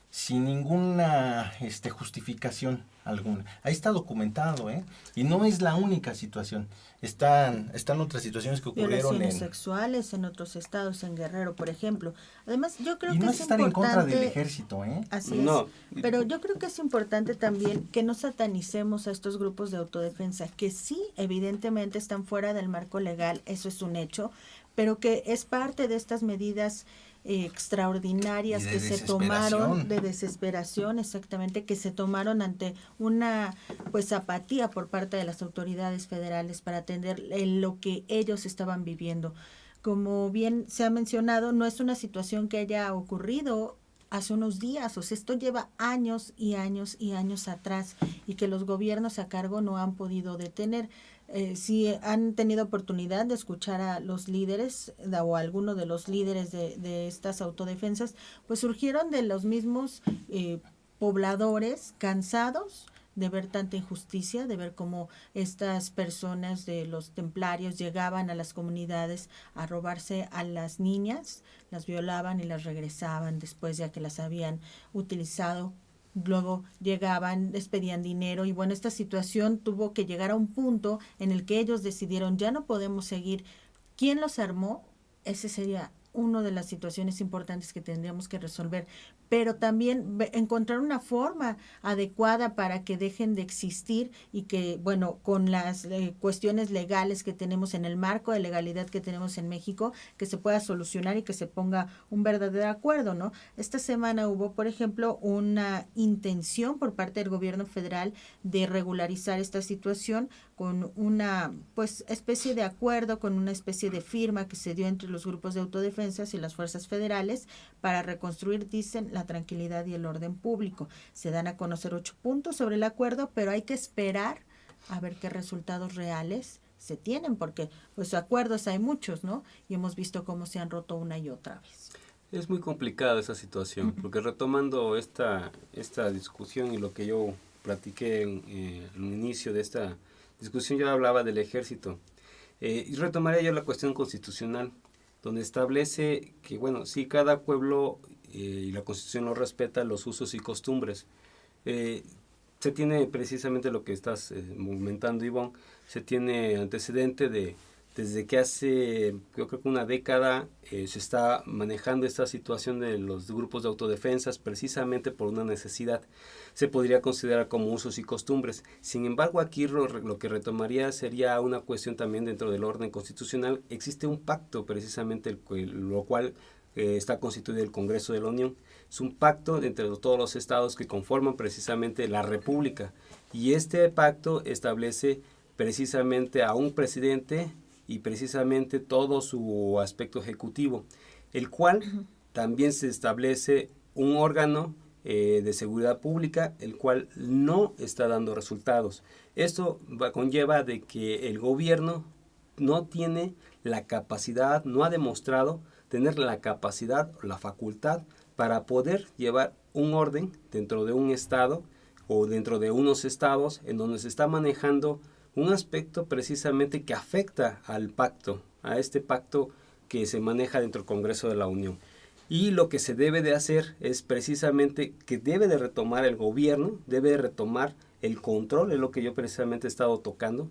sin ninguna justificación alguna. Ahí está documentado, y no es la única situación. Están otras situaciones que ocurrieron violaciones sexuales en otros estados, en Guerrero, por ejemplo. Además, yo creo y que no es estar importante, en contra del ejército, Así no. es. Pero yo creo que es importante también que no satanicemos a estos grupos de autodefensa, que sí, evidentemente están fuera del marco legal, eso es un hecho, pero que es parte de estas medidas extraordinarias que se tomaron, de desesperación, exactamente, que se tomaron ante una apatía por parte de las autoridades federales para atender lo que ellos estaban viviendo. Como bien se ha mencionado, no es una situación que haya ocurrido hace unos días, o sea, esto lleva años y años y años atrás, y que los gobiernos a cargo no han podido detener. Si han tenido oportunidad de escuchar a los líderes o a alguno de los líderes de estas autodefensas, pues surgieron de los mismos pobladores cansados de ver tanta injusticia, de ver cómo estas personas de los templarios llegaban a las comunidades a robarse a las niñas, las violaban y las regresaban después ya que las habían utilizado. Luego llegaban, les pedían dinero y bueno, esta situación tuvo que llegar a un punto en el que ellos decidieron, ya no podemos seguir. ¿Quién los armó? Ese sería una de las situaciones importantes que tendríamos que resolver, pero también encontrar una forma adecuada para que dejen de existir y que, bueno, con las cuestiones legales que tenemos en el marco de legalidad que tenemos en México, que se pueda solucionar y que se ponga un verdadero acuerdo, ¿no? Esta semana hubo, por ejemplo, una intención por parte del gobierno federal de regularizar esta situación con una, especie de acuerdo, con una especie de firma que se dio entre los grupos de autodefensas y las fuerzas federales para reconstruir, dicen, la tranquilidad y el orden público. Se dan a conocer 8 puntos sobre el acuerdo, pero hay que esperar a ver qué resultados reales se tienen, porque acuerdos hay muchos, ¿no? Y hemos visto cómo se han roto una y otra vez. Es muy complicada esa situación, porque retomando esta discusión y lo que yo platiqué en el inicio de esta discusión, yo hablaba del ejército. Y retomaría yo la cuestión constitucional, donde establece que, bueno, sí, cada pueblo y la Constitución lo respeta, los usos y costumbres. Se tiene precisamente lo que estás comentando, Ivonne, se tiene antecedente desde que hace, yo creo que una década, se está manejando esta situación de los grupos de autodefensas precisamente por una necesidad. Se podría considerar como usos y costumbres. Sin embargo, aquí lo que retomaría sería una cuestión también dentro del orden constitucional. Existe un pacto precisamente, lo cual está constituido el Congreso de la Unión. Es un pacto entre todos los estados que conforman precisamente la República. Y este pacto establece precisamente a un presidente y precisamente todo su aspecto ejecutivo, el cual también se establece un órgano de seguridad pública, el cual no está dando resultados. Esto conlleva de que el gobierno no tiene la capacidad, no ha demostrado tener la capacidad o la facultad para poder llevar un orden dentro de un estado o dentro de unos estados en donde se está manejando un aspecto precisamente que afecta al pacto, a este pacto que se maneja dentro del Congreso de la Unión. Y lo que se debe de hacer es precisamente que debe de retomar el gobierno, debe de retomar el control, es lo que yo precisamente he estado tocando.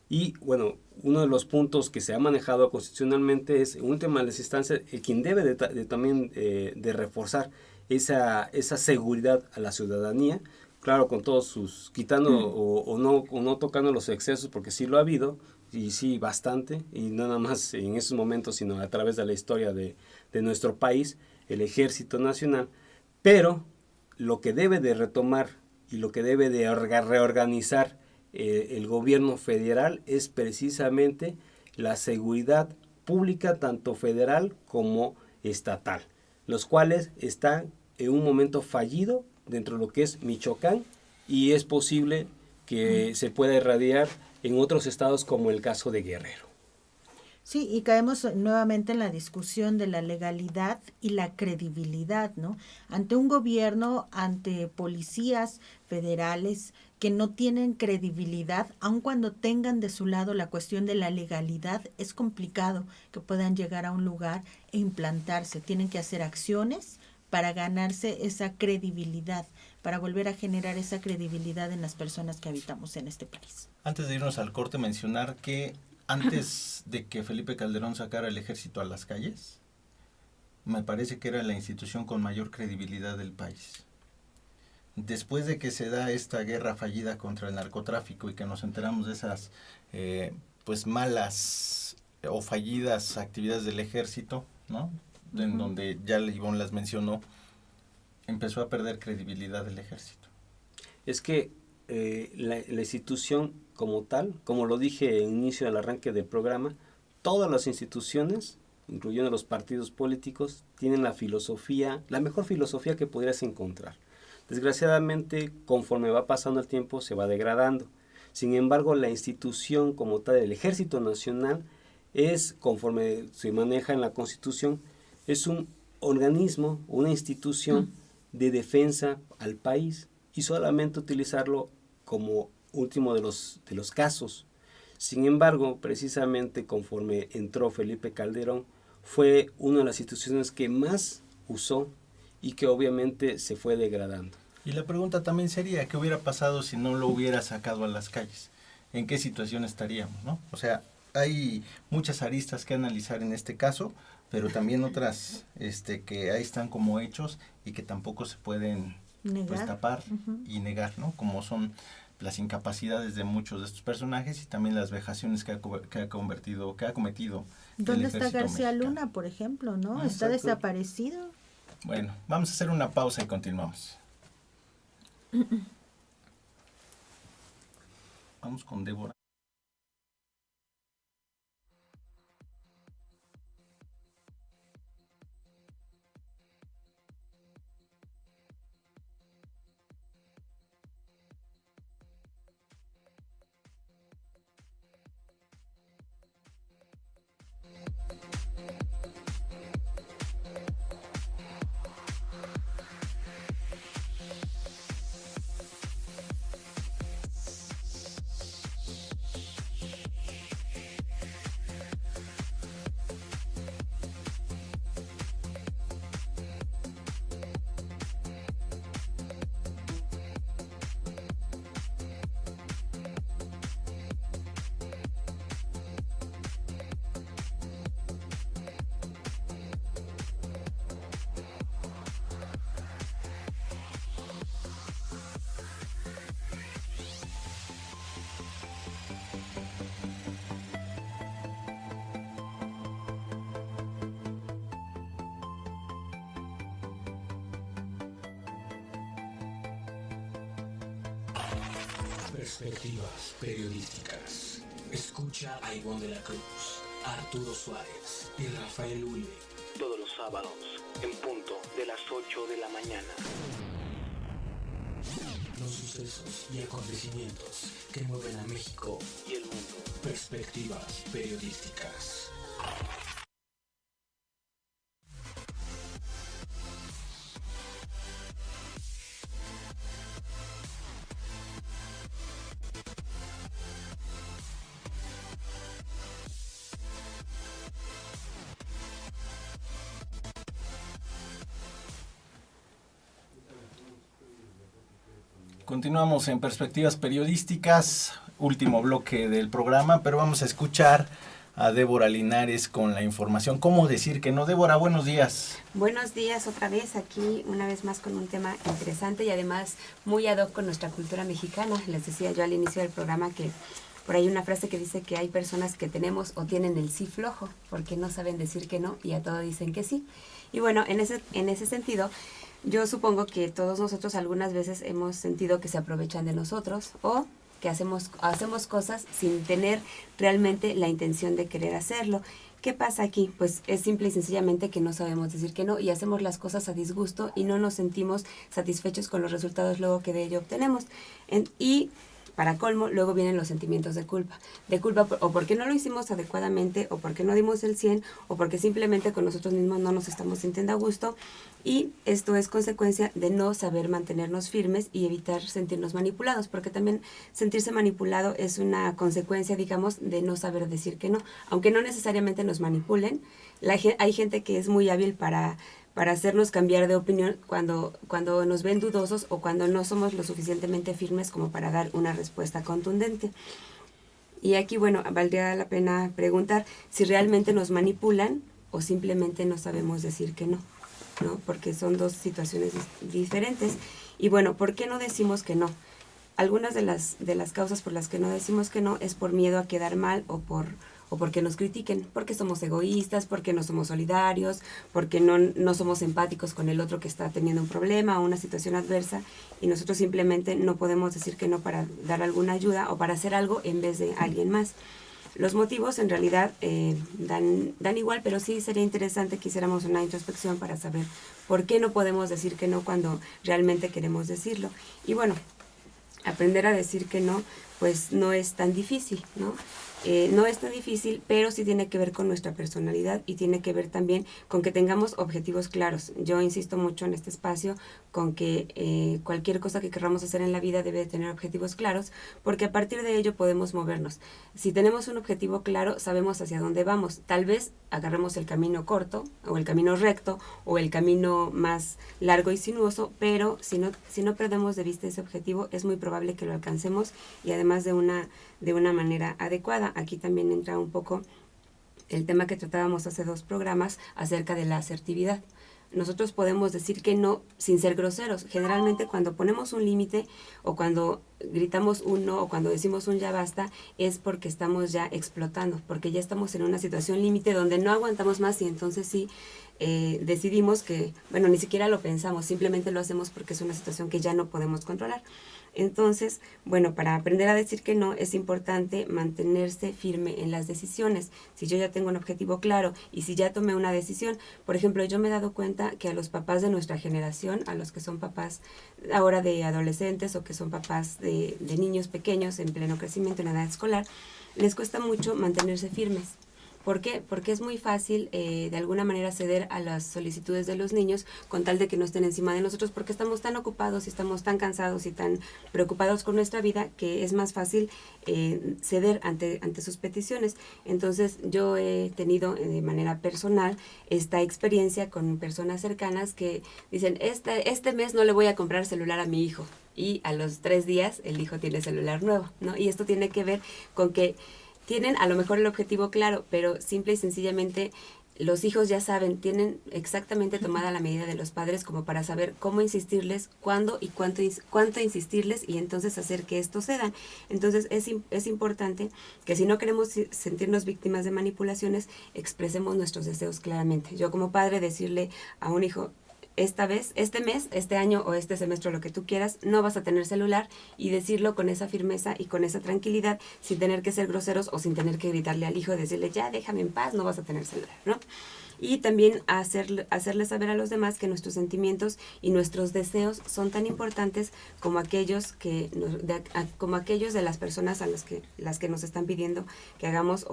Y bueno, uno de los puntos que se ha manejado constitucionalmente es, en últimas instancias, quien debe también de reforzar esa seguridad a la ciudadanía, claro, con todos sus, quitando o no tocando los excesos, porque sí lo ha habido, y sí bastante, y no nada más en esos momentos, sino a través de la historia de nuestro país, el Ejército Nacional. Pero lo que debe de retomar y lo que debe de reorganizar el gobierno federal es precisamente la seguridad pública, tanto federal como estatal, los cuales están en un momento fallido dentro de lo que es Michoacán, y es posible que se pueda irradiar en otros estados como el caso de Guerrero. Sí, y caemos nuevamente en la discusión de la legalidad y la credibilidad, ¿no? Ante un gobierno, ante policías federales que no tienen credibilidad, aun cuando tengan de su lado la cuestión de la legalidad, es complicado que puedan llegar a un lugar e implantarse. Tienen que hacer acciones para ganarse esa credibilidad, para volver a generar esa credibilidad en las personas que habitamos en este país. Antes de irnos al corte, mencionar que antes de que Felipe Calderón sacara el ejército a las calles, me parece que era la institución con mayor credibilidad del país. Después de que se da esta guerra fallida contra el narcotráfico y que nos enteramos de esas pues malas o fallidas actividades del ejército, ¿no? En donde ya Ivonne las mencionó, empezó a perder credibilidad el ejército. Es que la institución como tal, como lo dije en inicio del arranque del programa, todas las instituciones, incluyendo los partidos políticos, tienen la filosofía, la mejor filosofía que podrías encontrar. Desgraciadamente, conforme va pasando el tiempo, se va degradando. Sin embargo, la institución como tal, el Ejército Nacional, es, conforme se maneja en la Constitución, es un organismo, una institución de defensa al país, y solamente utilizarlo como último de los casos. Sin embargo, precisamente conforme entró Felipe Calderón, fue una de las instituciones que más usó y que obviamente se fue degradando. Y la pregunta también sería, ¿qué hubiera pasado si no lo hubiera sacado a las calles? ¿En qué situación estaríamos, no? O sea, hay muchas aristas que analizar en este caso, pero también otras que ahí están como hechos y que tampoco se pueden pues, tapar y negar, ¿no? Como son las incapacidades de muchos de estos personajes y también las vejaciones que ha cometido. ¿Dónde está García Luna, por ejemplo, no? Está desaparecido. Bueno, vamos a hacer una pausa y continuamos. Vamos con Débora. Perspectivas periodísticas. Escucha a Ivonne de la Cruz, Arturo Suárez y Rafael Ule. Todos los sábados, en punto de las 8 de la mañana. los sucesos y acontecimientos que mueven a México y el mundo. Perspectivas periodísticas. Continuamos en Perspectivas Periodísticas, último bloque del programa, pero vamos a escuchar a Débora Linares con la información. ¿Cómo decir que no? Débora, buenos días. Buenos días otra vez aquí, una vez más con un tema interesante y además muy ad hoc con nuestra cultura mexicana. Les decía yo al inicio del programa que por ahí una frase que dice que hay personas que tenemos o tienen el sí flojo porque no saben decir que no y a todo dicen que sí. Y bueno, en ese sentido, yo supongo que todos nosotros algunas veces hemos sentido que se aprovechan de nosotros o que hacemos cosas sin tener realmente la intención de querer hacerlo. ¿Qué pasa aquí? Pues es simple y sencillamente que no sabemos decir que no y hacemos las cosas a disgusto y no nos sentimos satisfechos con los resultados luego que de ello obtenemos. Y para colmo, luego vienen los sentimientos de culpa o porque no lo hicimos adecuadamente, o porque no dimos el 100, o porque simplemente con nosotros mismos no nos estamos sintiendo a gusto, y esto es consecuencia de no saber mantenernos firmes y evitar sentirnos manipulados, porque también sentirse manipulado es una consecuencia, digamos, de no saber decir que no, aunque no necesariamente nos manipulen. Hay gente que es muy hábil para hacernos cambiar de opinión cuando nos ven dudosos o cuando no somos lo suficientemente firmes como para dar una respuesta contundente. Y aquí, bueno, valdría la pena preguntar si realmente nos manipulan o simplemente no sabemos decir que no, ¿no? Porque son dos situaciones diferentes. Y bueno, ¿por qué no decimos que no? Algunas de las causas por las que no decimos que no es por miedo a quedar mal o porque nos critiquen, porque somos egoístas, porque no somos solidarios, porque no somos empáticos con el otro que está teniendo un problema o una situación adversa y nosotros simplemente no podemos decir que no para dar alguna ayuda o para hacer algo en vez de alguien más. Los motivos en realidad dan igual, pero sí sería interesante que hiciéramos una introspección para saber por qué no podemos decir que no cuando realmente queremos decirlo. Y bueno, aprender a decir que no, pues no es tan difícil, ¿no? No es tan difícil, pero sí tiene que ver con nuestra personalidad y tiene que ver también con que tengamos objetivos claros. Yo insisto mucho en este espacio con que cualquier cosa que queramos hacer en la vida debe de tener objetivos claros, porque a partir de ello podemos movernos. Si tenemos un objetivo claro, sabemos hacia dónde vamos. Tal vez agarremos el camino corto, o el camino recto, o el camino más largo y sinuoso, pero si no perdemos de vista ese objetivo, es muy probable que lo alcancemos y además de una manera adecuada. Aquí también entra un poco el tema que tratábamos hace 2 programas acerca de la asertividad. Nosotros podemos decir que no sin ser groseros. Generalmente cuando ponemos un límite o cuando gritamos un no o cuando decimos un ya basta es porque estamos ya explotando, porque ya estamos en una situación límite donde no aguantamos más y entonces sí decidimos que, bueno, ni siquiera lo pensamos, simplemente lo hacemos porque es una situación que ya no podemos controlar. Entonces, bueno, para aprender a decir que no es importante mantenerse firme en las decisiones. Si yo ya tengo un objetivo claro y si ya tomé una decisión, por ejemplo, yo me he dado cuenta que a los papás de nuestra generación, a los que son papás ahora de adolescentes o que son papás de niños pequeños en pleno crecimiento en la edad escolar, les cuesta mucho mantenerse firmes. ¿Por qué? Porque es muy fácil de alguna manera ceder a las solicitudes de los niños con tal de que no estén encima de nosotros porque estamos tan ocupados y estamos tan cansados y tan preocupados con nuestra vida que es más fácil ceder ante sus peticiones. Entonces yo he tenido de manera personal esta experiencia con personas cercanas que dicen este mes no le voy a comprar celular a mi hijo y a los 3 días el hijo tiene celular nuevo, ¿no? Y esto tiene que ver con que tienen a lo mejor el objetivo claro, pero simple y sencillamente los hijos ya saben, tienen exactamente tomada la medida de los padres como para saber cómo insistirles, cuándo y cuánto insistirles y entonces hacer que esto cedan. Entonces es importante que si no queremos sentirnos víctimas de manipulaciones, expresemos nuestros deseos claramente. Yo como padre decirle a un hijo, esta vez, este mes, este año o este semestre, lo que tú quieras, no vas a tener celular y decirlo con esa firmeza y con esa tranquilidad sin tener que ser groseros o sin tener que gritarle al hijo y decirle, ya déjame en paz, no vas a tener celular, ¿no? y también hacerle saber a los demás que nuestros sentimientos y nuestros deseos son tan importantes como aquellos como aquellos de las personas a las que nos están pidiendo que hagamos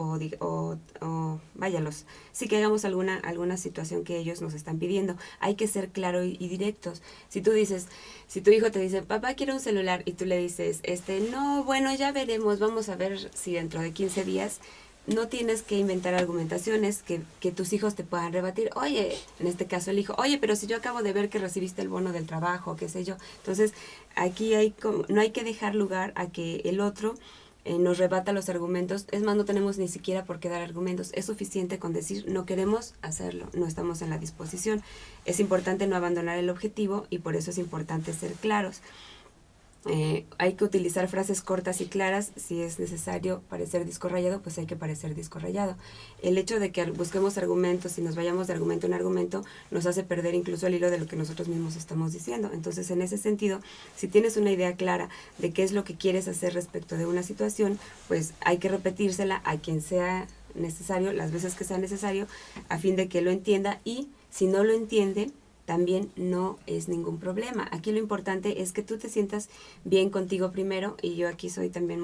que hagamos alguna situación que ellos nos están pidiendo. Hay que ser claro y directos. Si tu hijo te dice, papá, quiero un celular, y tú le dices, no, bueno, ya veremos, vamos a ver si dentro de 15 días, no tienes que inventar argumentaciones que tus hijos te puedan rebatir. Oye, en este caso el hijo, oye, pero si yo acabo de ver que recibiste el bono del trabajo, qué sé yo. Entonces, aquí no hay que dejar lugar a que el otro nos rebata los argumentos. Es más, no tenemos ni siquiera por qué dar argumentos. Es suficiente con decir, no queremos hacerlo, no estamos en la disposición. Es importante no abandonar el objetivo y por eso es importante ser claros. Hay que utilizar frases cortas y claras. Si es necesario parecer disco rayado, pues hay que parecer disco rayado. El hecho de que busquemos argumentos y nos vayamos de argumento en argumento nos hace perder incluso el hilo de lo que nosotros mismos estamos diciendo. Entonces, en ese sentido, si tienes una idea clara de qué es lo que quieres hacer respecto de una situación, pues hay que repetírsela a quien sea necesario, las veces que sea necesario, a fin de que lo entienda, y si no lo entiende, también no es ningún problema. Aquí lo importante es que tú te sientas bien contigo primero, y yo aquí soy también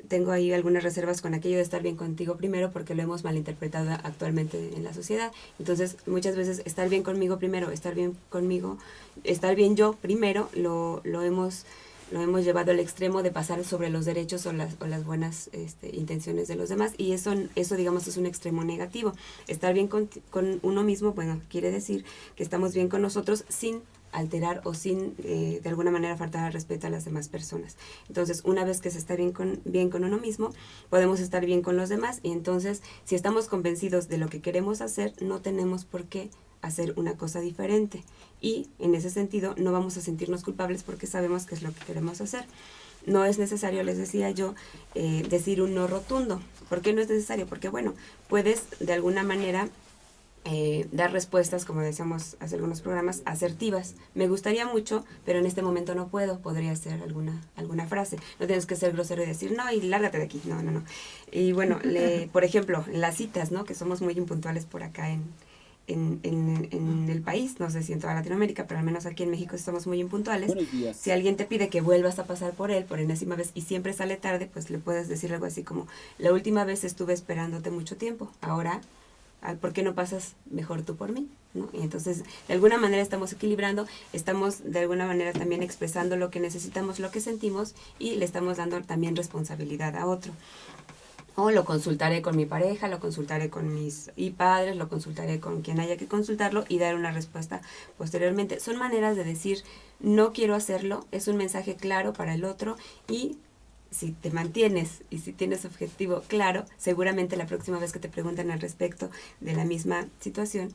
tengo ahí algunas reservas con aquello de estar bien contigo primero, porque lo hemos malinterpretado actualmente en la sociedad. Entonces, muchas veces estar bien conmigo primero, estar bien yo primero, lo hemos llevado al extremo de pasar sobre los derechos o las buenas intenciones de los demás, y eso digamos es un extremo negativo. Estar bien con uno mismo, bueno, quiere decir que estamos bien con nosotros sin alterar o sin de alguna manera faltar al respeto a las demás personas. Entonces, una vez que se está bien con uno mismo, podemos estar bien con los demás, y entonces, si estamos convencidos de lo que queremos hacer, no tenemos por qué hacer una cosa diferente, y en ese sentido no vamos a sentirnos culpables porque sabemos qué es lo que queremos hacer. No es necesario, les decía yo, decir un no rotundo. ¿Por qué no es necesario? Porque, bueno, puedes de alguna manera dar respuestas, como decíamos hace algunos programas, asertivas. Me gustaría mucho, pero en este momento no puedo. Podría ser alguna frase. No tienes que ser grosero y decir, no, y lárgate de aquí. No. Y bueno, por ejemplo, en las citas, ¿no? Que somos muy impuntuales por acá en el país, no sé si en toda Latinoamérica, pero al menos aquí en México estamos muy impuntuales. Si alguien te pide que vuelvas a pasar por él por enésima vez y siempre sale tarde, pues le puedes decir algo así como, la última vez estuve esperándote mucho tiempo, ahora, ¿por qué no pasas mejor tú por mí? ¿No? Y entonces, de alguna manera estamos equilibrando, estamos de alguna manera también expresando lo que necesitamos, lo que sentimos, y le estamos dando también responsabilidad a otro. O lo consultaré con mi pareja, lo consultaré con mis padres, lo consultaré con quien haya que consultarlo y dar una respuesta posteriormente. Son maneras de decir, no quiero hacerlo, es un mensaje claro para el otro, y si te mantienes y si tienes objetivo claro, seguramente la próxima vez que te pregunten al respecto de la misma situación,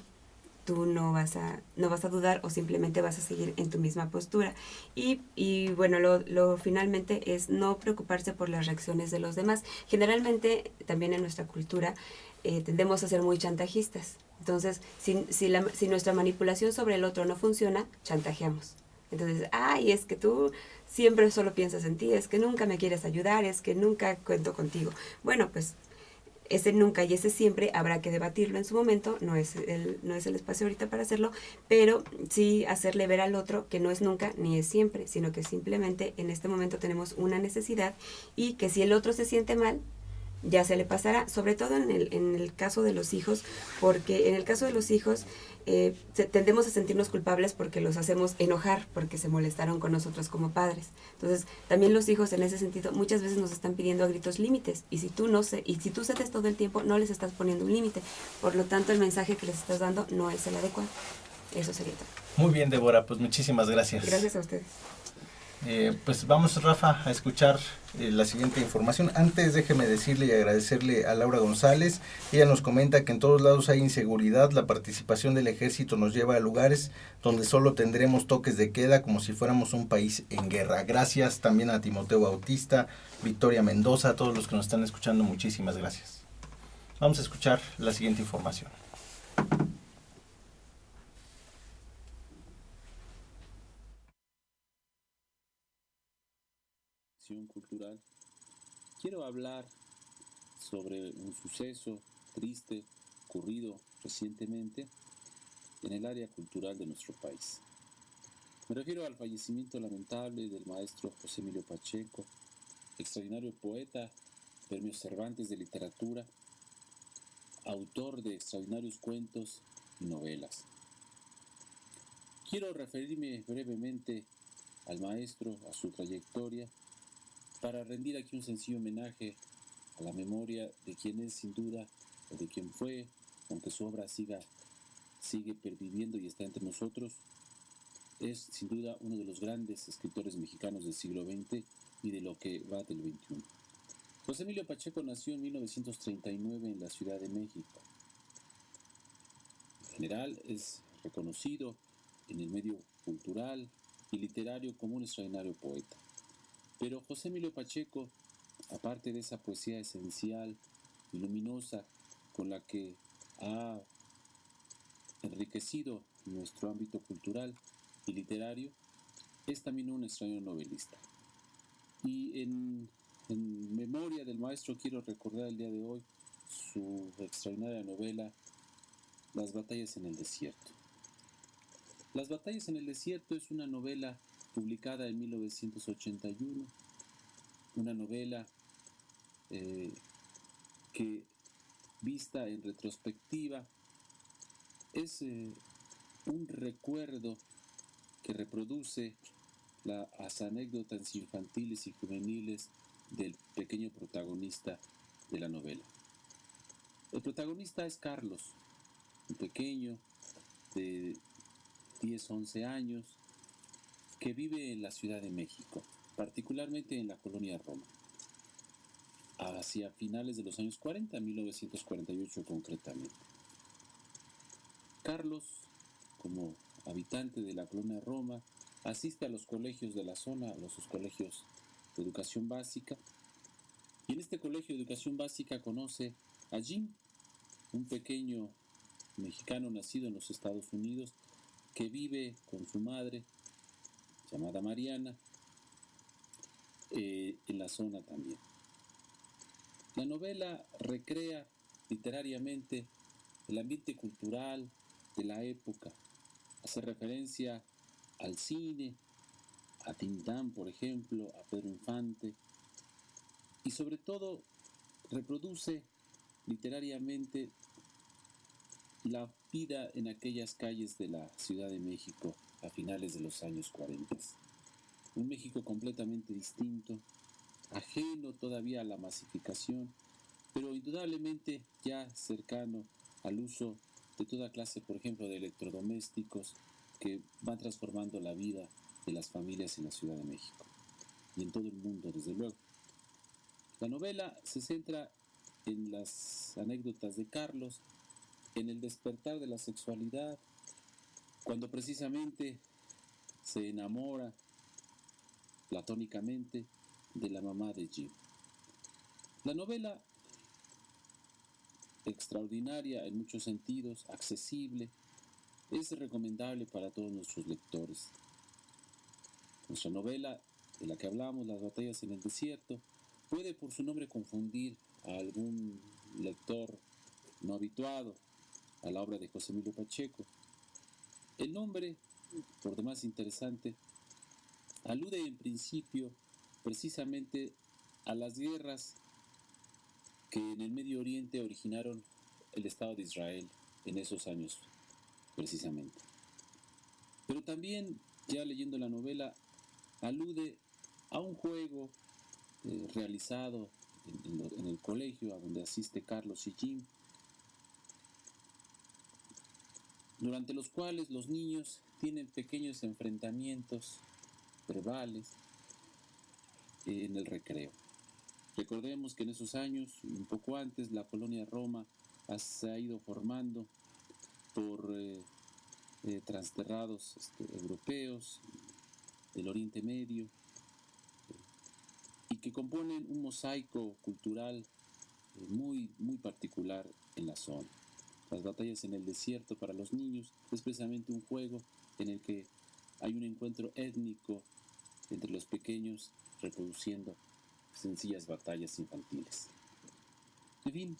tú no vas a dudar, o simplemente vas a seguir en tu misma postura. Y bueno, lo finalmente es no preocuparse por las reacciones de los demás. Generalmente, también en nuestra cultura, tendemos a ser muy chantajistas. Entonces, si nuestra manipulación sobre el otro no funciona, chantajeamos. Entonces, es que tú siempre solo piensas en ti, es que nunca me quieres ayudar, es que nunca cuento contigo. Bueno, pues ese nunca y ese siempre habrá que debatirlo en su momento, no es el espacio ahorita para hacerlo, pero sí hacerle ver al otro que no es nunca ni es siempre, sino que simplemente en este momento tenemos una necesidad, y que si el otro se siente mal, ya se le pasará, sobre todo en el caso de los hijos, porque en el caso de los hijos tendemos a sentirnos culpables porque los hacemos enojar, porque se molestaron con nosotros como padres. Entonces, también los hijos en ese sentido muchas veces nos están pidiendo a gritos límites, y si tú cedes todo el tiempo, no les estás poniendo un límite. Por lo tanto, el mensaje que les estás dando no es el adecuado. Eso sería todo. Muy bien, Débora, pues muchísimas gracias. Gracias a ustedes. Pues vamos, Rafa, a escuchar la siguiente información. Antes, déjeme decirle y agradecerle a Laura González. Ella nos comenta que en todos lados hay inseguridad. La participación del ejército nos lleva a lugares donde solo tendremos toques de queda, como si fuéramos un país en guerra. Gracias también a Timoteo Bautista, Victoria Mendoza, a todos los que nos están escuchando. Muchísimas gracias. Vamos a escuchar la siguiente información. Cultural. Quiero hablar sobre un suceso triste ocurrido recientemente en el área cultural de nuestro país. Me refiero al fallecimiento lamentable del maestro José Emilio Pacheco, extraordinario poeta, Premio Cervantes de Literatura, autor de extraordinarios cuentos y novelas. Quiero referirme brevemente al maestro, a su trayectoria, para rendir aquí un sencillo homenaje a la memoria de quien es sin duda, o de quien fue, aunque su obra sigue perviviendo y está entre nosotros, es sin duda uno de los grandes escritores mexicanos del siglo XX y de lo que va del XXI. José Emilio Pacheco nació en 1939 en la Ciudad de México. En general es reconocido en el medio cultural y literario como un extraordinario poeta. Pero José Emilio Pacheco, aparte de esa poesía esencial y luminosa con la que ha enriquecido nuestro ámbito cultural y literario, es también un extraordinario novelista. Y en memoria del maestro quiero recordar el día de hoy su extraordinaria novela Las batallas en el desierto. Las batallas en el desierto es una novela publicada en 1981, una novela que, vista en retrospectiva, es un recuerdo que reproduce las anécdotas infantiles y juveniles del pequeño protagonista de la novela. El protagonista es Carlos, un pequeño de 10-11 años que vive en la Ciudad de México, particularmente en la colonia Roma, hacia finales de los años 40, 1948 concretamente. Carlos, como habitante de la colonia Roma, asiste a los colegios de la zona, a los colegios de educación básica, y en este colegio de educación básica conoce a Jim, un pequeño mexicano nacido en los Estados Unidos que vive con su madre, llamada Mariana, en la zona también. La novela recrea literariamente el ambiente cultural de la época, hace referencia al cine, a Tintán, por ejemplo, a Pedro Infante, y sobre todo reproduce literariamente la vida en aquellas calles de la Ciudad de México a finales de los años 40. Un México completamente distinto, ajeno todavía a la masificación, pero indudablemente ya cercano al uso de toda clase, por ejemplo, de electrodomésticos que van transformando la vida de las familias en la Ciudad de México y en todo el mundo, desde luego. La novela se centra en las anécdotas de Carlos, en el despertar de la sexualidad, cuando precisamente se enamora platónicamente de la mamá de Jim. La novela, extraordinaria en muchos sentidos, accesible, es recomendable para todos nuestros lectores. Nuestra novela, de la que hablamos, Las batallas en el desierto, puede por su nombre confundir a algún lector no habituado a la obra de José Emilio Pacheco. El nombre, por demás interesante, alude en principio precisamente a las guerras que en el Medio Oriente originaron el Estado de Israel en esos años precisamente. Pero también, ya leyendo la novela, alude a un juego realizado en el colegio a donde asiste Carlos y Jim, durante los cuales los niños tienen pequeños enfrentamientos verbales en el recreo. Recordemos que en esos años, un poco antes, la colonia Roma se ha ido formando por transterrados europeos del Oriente Medio, y que componen un mosaico cultural muy particular en la zona. Las batallas en el desierto para los niños es precisamente un juego en el que hay un encuentro étnico entre los pequeños, reproduciendo sencillas batallas infantiles. En fin,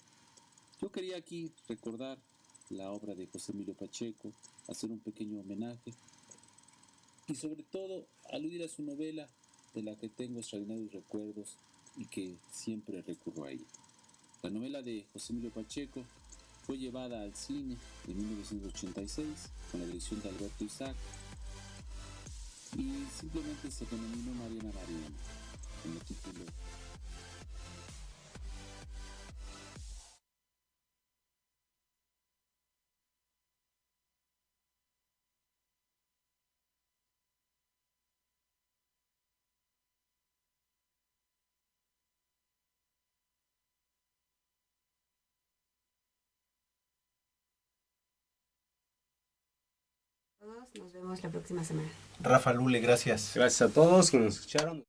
Yo quería aquí recordar la obra de José Emilio Pacheco, hacer un pequeño homenaje y sobre todo aludir a su novela de la que tengo extraordinarios recuerdos y que siempre recurro a ella. La novela de José Emilio Pacheco fue llevada al cine en 1986 con la dirección de Alberto Isaac y simplemente se denominó Mariana Mariana como título. Todos nos vemos la próxima semana. Rafa Lule, gracias. Gracias a todos que nos escucharon.